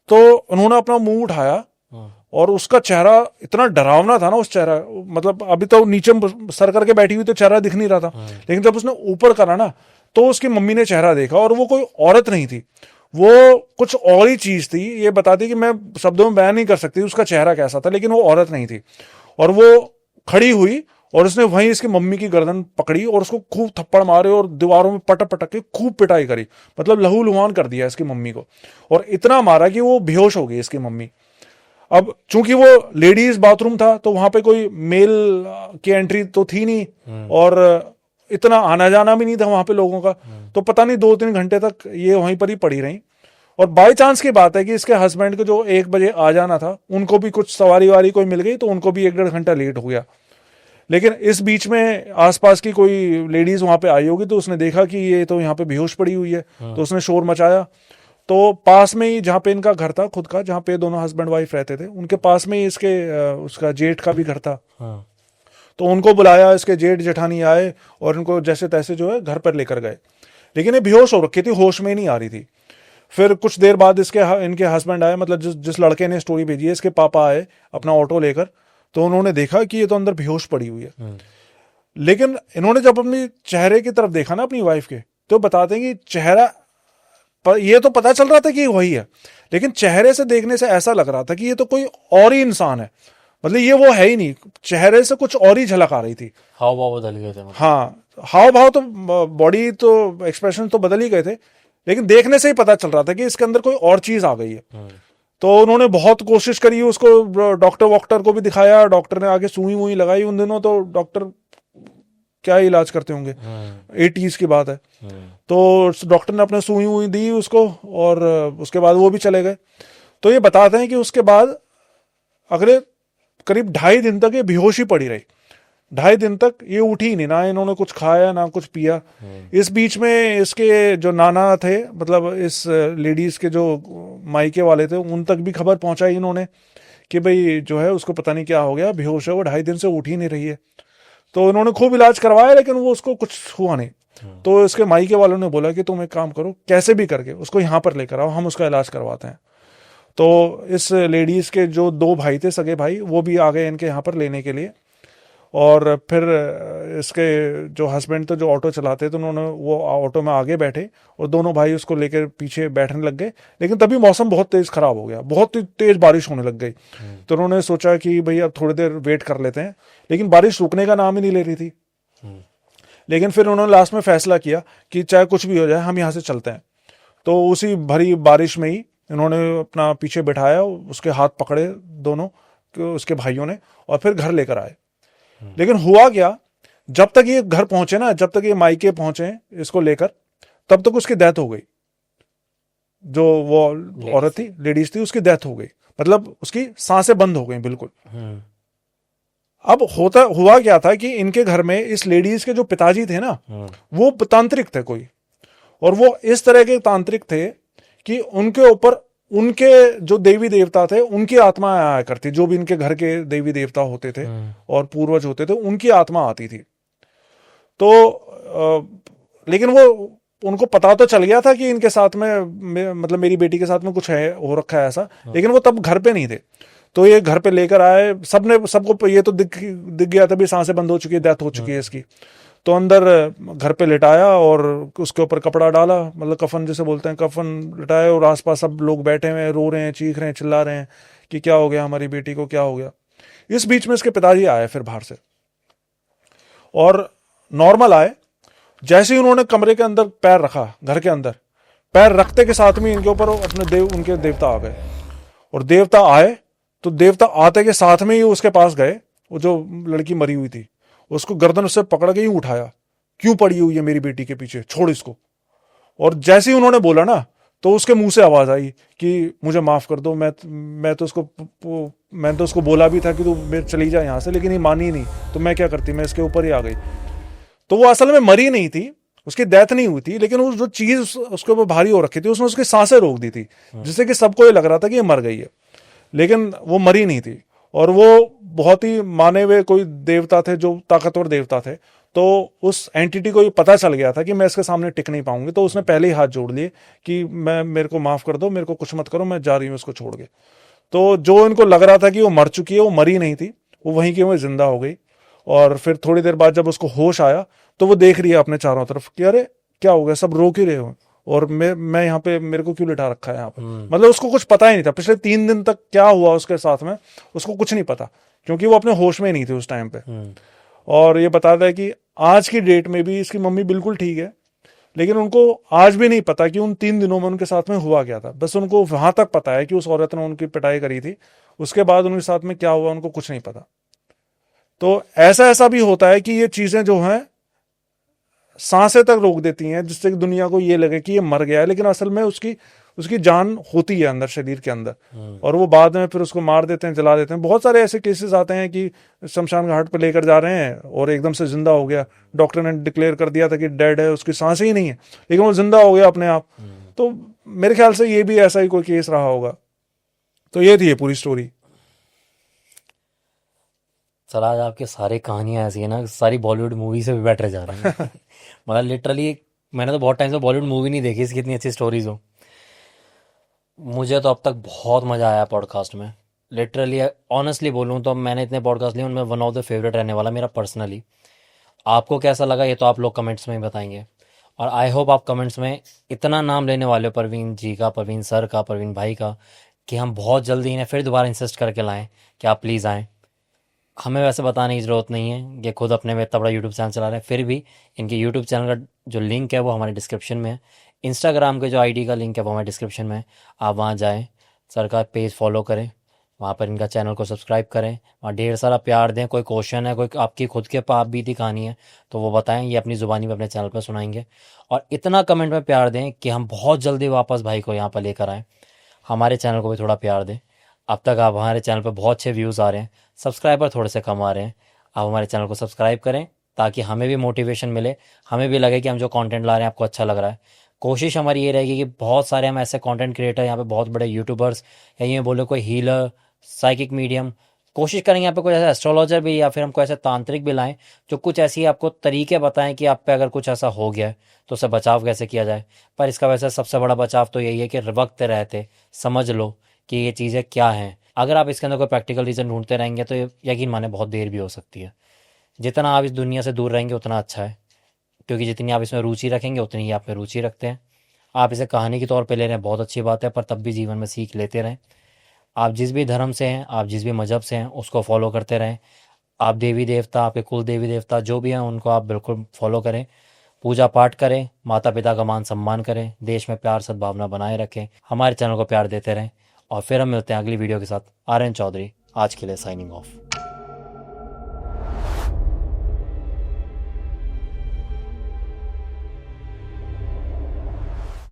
तो उन्होंने अपना मुंह उठाया और उसका चेहरा इतना डरावना था ना, उस चेहरा, मतलब अभी तो नीचे सर करके बैठी हुई तो चेहरा दिख नहीं रहा था, लेकिन जब उसने ऊपर करा ना तो उसकी मम्मी ने चेहरा देखा, और वो कोई औरत नहीं थी, वो कुछ और ही चीज थी। ये बताती कि मैं शब्दों में बयान नहीं कर सकती उसका चेहरा कैसा था, लेकिन वो औरत नहीं थी। और वो खड़ी हुई और उसने वहीं इसकी मम्मी की गर्दन पकड़ी और उसको खूब थप्पड़ मारे और दीवारों में पटक पटक के खूब पिटाई करी, मतलब लहू लुहान कर दिया इसकी मम्मी को, और इतना मारा कि वो बेहोश हो गई इसकी मम्मी। अब चूंकि वो लेडीज बाथरूम था तो वहां पे कोई मेल की एंट्री तो थी नहीं, और इतना आना जाना भी नहीं था वहां पे लोगों का, तो पता नहीं 2-3 घंटे तक ये वहीं पर ही पड़ी रही। और बाई चांस की बात है कि इसके हस्बैंड को जो 1 बजे आ जाना था, उनको भी कुछ सवारी वारी कोई मिल गई तो उनको भी 1-1.5 घंटा लेट हो गया। लेकिन इस बीच में आसपास की कोई लेडीज वहां पे आई होगी तो उसने देखा कि ये तो यहाँ पे बेहोश पड़ी हुई है, तो उसने शोर मचाया। तो पास में ही जहाँ पे इनका घर था खुद का, जहाँ पे दोनों हस्बैंड वाइफ रहते थे, उनके पास में ही इसके उसका जेठ का भी घर था। तो उनको बुलाया, इसके जेठ जेठानी आए और इनको जैसे तैसे जो है घर पर लेकर गए, लेकिन ये बेहोश हो रखी थी, होश में नहीं आ रही थी। फिर कुछ देर बाद इनके हस्बैंड आए, मतलब जिस लड़के ने स्टोरी भेजी है, इसके पापा आए अपना ऑटो लेकर, तो उन्होंने देखा कि ये तो अंदर बेहोश पड़ी हुई है। लेकिन इन्होंने जब अपनी चेहरे की तरफ देखा ना अपनी वाइफ के, तो बताते हैं कि चेहरा, ये तो पता चल रहा था कि वही है, लेकिन चेहरे से देखने से ऐसा लग रहा था कि ये तो कोई और ही इंसान है, मतलब ये वो है ही नहीं, चेहरे से कुछ और ही झलक आ रही थी, हाव भाव बदल गए थे मतलब। हाँ, हाव भाव तो, बॉडी तो, एक्सप्रेशन तो बदल ही गए थे, लेकिन देखने से ही पता चल रहा था कि इसके अंदर कोई और चीज आ गई है। तो उन्होंने बहुत कोशिश करी, उसको डॉक्टर को भी दिखाया, डॉक्टर ने आगे सुई वुई लगाई। उन दिनों तो डॉक्टर क्या इलाज करते होंगे, 80s की बात है। तो डॉक्टर ने अपने सुई वुई दी उसको, और उसके बाद वो भी चले गए। तो ये बताते हैं कि उसके बाद अगले करीब 2.5 दिन तक ये बेहोश ही पड़ी रही, 2.5 दिन तक ये उठी नहीं, ना इन्होंने कुछ खाया ना कुछ पिया। इस बीच में इसके जो नाना थे, मतलब इस लेडीज के जो मायके वाले थे, उन तक भी खबर पहुंचाई इन्होंने कि भाई जो है उसको पता नहीं क्या हो गया, बेहोश है, वो 2.5 दिन से उठ ही नहीं रही है। तो इन्होंने खूब इलाज करवाया, लेकिन वो उसको कुछ हुआ नहीं। तो इसके मायके वालों ने बोला कि तुम एक काम करो, कैसे भी करके उसको यहाँ पर लेकर आओ, हम उसका इलाज करवाते हैं। तो इस लेडीज के जो 2 भाई थे, सगे भाई, वो भी आ गए इनके यहाँ पर लेने के लिए। और फिर इसके जो हस्बैंड थे, जो ऑटो चलाते थे, उन्होंने वो ऑटो में आगे बैठे और दोनों भाई उसको लेकर पीछे बैठने लग गए। लेकिन तभी मौसम बहुत तेज खराब हो गया, बहुत तेज बारिश होने लग गई। तो उन्होंने सोचा कि भाई अब थोड़ी देर वेट कर लेते हैं, लेकिन बारिश रुकने का नाम ही नहीं ले रही थी। लेकिन फिर उन्होंने लास्ट में फैसला किया कि चाहे कुछ भी हो जाए, हम यहाँ से चलते हैं। तो उसी भरी बारिश में ही इन्होंने अपना पीछे बिठाया, उसके हाथ पकड़े दोनों उसके भाइयों ने, और फिर घर लेकर आए। लेकिन हुआ क्या, जब तक ये घर पहुंचे ना, जब तक ये मायके पहुंचे इसको लेकर, तब तक उसकी डेथ हो गई। जो वो औरत थी, लेडीज थी, उसकी डेथ हो गई, मतलब उसकी सांसें बंद हो गई बिल्कुल। अब हुआ क्या था कि इनके घर में इस लेडीज के जो पिताजी थे ना, वो तांत्रिक थे कोई, और वो इस तरह के तांत्रिक थे कि उनके ऊपर उनके जो देवी देवता थे, उनकी आत्मा आया करती, जो भी इनके घर के देवी देवता होते थे और पूर्वज होते थे, उनकी आत्मा आती थी। तो लेकिन वो उनको पता तो चल गया था कि इनके साथ में, मतलब मेरी बेटी के साथ में कुछ है, हो रखा है ऐसा, लेकिन वो तब घर पे नहीं थे। तो ये घर पे लेकर आए, सबको ये तो दिख गया था भी सांसें बंद हो चुकी है, डेथ हो चुकी है इसकी। तो अंदर घर पे लिटाया और उसके ऊपर कपड़ा डाला, मतलब कफन जिसे बोलते हैं, कफन लिटाया, और आसपास सब लोग बैठे हुए हैं, रो रहे हैं, चीख रहे हैं, चिल्ला रहे हैं कि क्या हो गया हमारी बेटी को, क्या हो गया। इस बीच में इसके पिताजी आए फिर बाहर से, और नॉर्मल आए। जैसे ही उन्होंने कमरे के अंदर पैर रखा, घर के अंदर पैर रखते के साथ में इनके ऊपर अपने उनके देवता आ गए। और देवता आए तो देवता आते के साथ में ही उसके पास गए, वो जो लड़की मरी हुई थी, उसको गर्दन उससे पकड़ के ही उठाया, क्यों पड़ी हुई है मेरी बेटी के पीछे, छोड़ इसको। और जैसे ही उन्होंने बोला ना, तो उसके मुंह से आवाज आई कि मुझे माफ कर दो, मैं तो उसको बोला भी था कि तू चली जा यहाँ से, लेकिन ये मानी नहीं, तो मैं क्या करती, मैं इसके ऊपर ही आ गई। तो वो असल में मरी नहीं थी, उसकी डेथ नहीं हुई थी, लेकिन जो चीज उसके ऊपर भारी हो रखी थी, उसने उसकी सांसें रोक दी थी, जिससे कि सबको ये लग रहा था कि ये मर गई है, लेकिन वो मरी नहीं थी। और वो बहुत ही माने हुए कोई देवता थे, जो ताकतवर देवता थे। तो उस एंटिटी को ये पता चल गया था कि मैं इसके सामने टिक नहीं पाऊंगी, तो उसने पहले ही हाथ जोड़ लिए कि मेरे को माफ कर दो, मेरे को कुछ मत करो, मैं जा रही हूँ इसको छोड़ के। तो जो इनको लग रहा था कि वो मर चुकी है, वो मरी नहीं थी, वो वहीं की वहीं जिंदा हो गई। और फिर थोड़ी देर बाद जब उसको होश आया तो वो देख रही है अपने चारों तरफ कि अरे क्या हो गया, सब रो क्यों रहे हो, और मैं यहाँ पे, मेरे को क्यों लिटा रखा है यहाँ पे। मतलब उसको कुछ पता ही नहीं था पिछले 3 दिन तक क्या हुआ उसके साथ में, उसको कुछ नहीं पता, क्योंकि वो अपने होश में नहीं थी उस टाइम पे। और ये बताता है कि आज की डेट में भी इसकी मम्मी बिल्कुल ठीक है, लेकिन उनको आज भी नहीं पता कि उन 3 दिनों में उनके साथ में हुआ क्या था। बस उनको वहां तक पता है कि उस औरत ने उनकी पिटाई करी थी, उसके बाद उनके साथ में क्या हुआ उनको कुछ नहीं पता। तो ऐसा ऐसा भी होता है कि ये चीजें जो हैं सांसें तक रोक देती हैं, जिससे कि दुनिया को ये लगे कि ये मर गया है, लेकिन असल में उसकी उसकी जान होती है अंदर, शरीर के अंदर। और वो बाद में फिर उसको मार देते हैं, जला देते हैं। बहुत सारे ऐसे केसेस आते हैं कि शमशान घाट पे लेकर जा रहे हैं और एकदम से जिंदा हो गया, डॉक्टर ने डिक्लेयर कर दिया था कि डेड है, उसकी सांसें ही नहीं है, लेकिन वो जिंदा हो गया अपने आप। तो मेरे ख्याल से ये भी ऐसा ही कोई केस रहा होगा। तो ये थी ये पूरी स्टोरी। सर आज आपकी सारी कहानियाँ ऐसी है ना, सारी बॉलीवुड मूवी से भी बेटर जा रही हैं। मतलब लिटरली मैंने तो बहुत टाइम से बॉलीवुड मूवी नहीं देखी इसकी इतनी अच्छी स्टोरीज हो। मुझे तो अब तक बहुत मज़ा आया पॉडकास्ट में। लिटरली ऑनेस्टली बोलूँ तो मैंने इतने पॉडकास्ट लिए, उनमें वन ऑफ द फेवरेट रहने वाला मेरा पर्सनली। आपको कैसा लगा ये तो आप लोग कमेंट्स में ही बताएंगे। और आई होप आप कमेंट्स में इतना नाम लेने वाले हो परवीन जी का, परवीन सर का, परवीन भाई का, कि हम बहुत जल्दी इन्हें फिर दोबारा इंसिस्ट करके लाएं कि आप प्लीज़ आएँ। हमें वैसे बताने की ज़रूरत नहीं है, ये खुद अपने में इतना बड़ा यूट्यूब चैनल चला रहे हैं, फिर भी इनके यूट्यूब चैनल का जो लिंक है वो हमारे डिस्क्रिप्शन में है। इंस्टाग्राम के जो आईडी का लिंक है वो हमारे डिस्क्रिप्शन में है, आप वहाँ जाएँ, सर का पेज फॉलो करें, वहाँ पर इनका चैनल को सब्सक्राइब करें, वहाँ ढेर सारा प्यार दें। कोई क्वेश्चन है, कोई आपकी खुद के पाप बीती कहानी है तो वो बताएं, ये अपनी ज़ुबानी में अपने चैनल पर सुनाएंगे। और इतना कमेंट में प्यार दें कि हम बहुत जल्दी वापस भाई को यहाँ पर लेकर आएँ। हमारे चैनल को भी थोड़ा प्यार दें। अब तक आप हमारे चैनल पर बहुत अच्छे व्यूज़ आ रहे हैं, सब्सक्राइबर थोड़े से कम आ रहे हैं। आप हमारे चैनल को सब्सक्राइब करें ताकि हमें भी मोटिवेशन मिले, हमें भी लगे कि हम जो कंटेंट ला रहे हैं आपको अच्छा लग रहा है। कोशिश हमारी ये रहेगी कि बहुत सारे हम ऐसे कंटेंट क्रिएटर यहाँ पे, बहुत बड़े यूट्यूबर्स, या ये बोलो कोई हीलर, साइकिक मीडियम, कोशिश करेंगे यहाँ पे कोई ऐसा एस्ट्रोलॉजर भी या फिर हम कोई ऐसे तांत्रिक भी लाएं जो कुछ ऐसी आपको तरीके बताएं कि आप पे अगर कुछ ऐसा हो गया है तो उससे बचाव कैसे किया जाए। पर इसका वैसे सबसे बड़ा बचाव तो यही है कि वक्त रहते समझ लो कि ये चीज़ें क्या हैं। अगर आप इसके अंदर कोई प्रैक्टिकल रीज़न ढूंढते रहेंगे तो यकीन माने बहुत देर भी हो सकती है। जितना आप इस दुनिया से दूर रहेंगे उतना अच्छा है, क्योंकि जितनी आप इसमें रुचि रखेंगे उतनी ही आप में रुचि रखते हैं। आप इसे कहानी के तौर पे ले रहे हैं, बहुत अच्छी बात है, पर तब भी जीवन में सीख लेते रहें। आप जिस भी धर्म से हैं, आप जिस भी मज़हब से हैं, उसको फॉलो करते रहें। आप देवी देवता, आपके कुल देवी देवता जो भी हैं उनको आप बिल्कुल फॉलो करें, पूजा पाठ करें, माता पिता का मान सम्मान करें, देश में प्यार सद्भावना बनाए रखें, हमारे चैनल को प्यार देते रहें। और फिर हम मिलते हैं अगली वीडियो के साथ। आर्यन चौधरी आज के लिए साइनिंग ऑफ।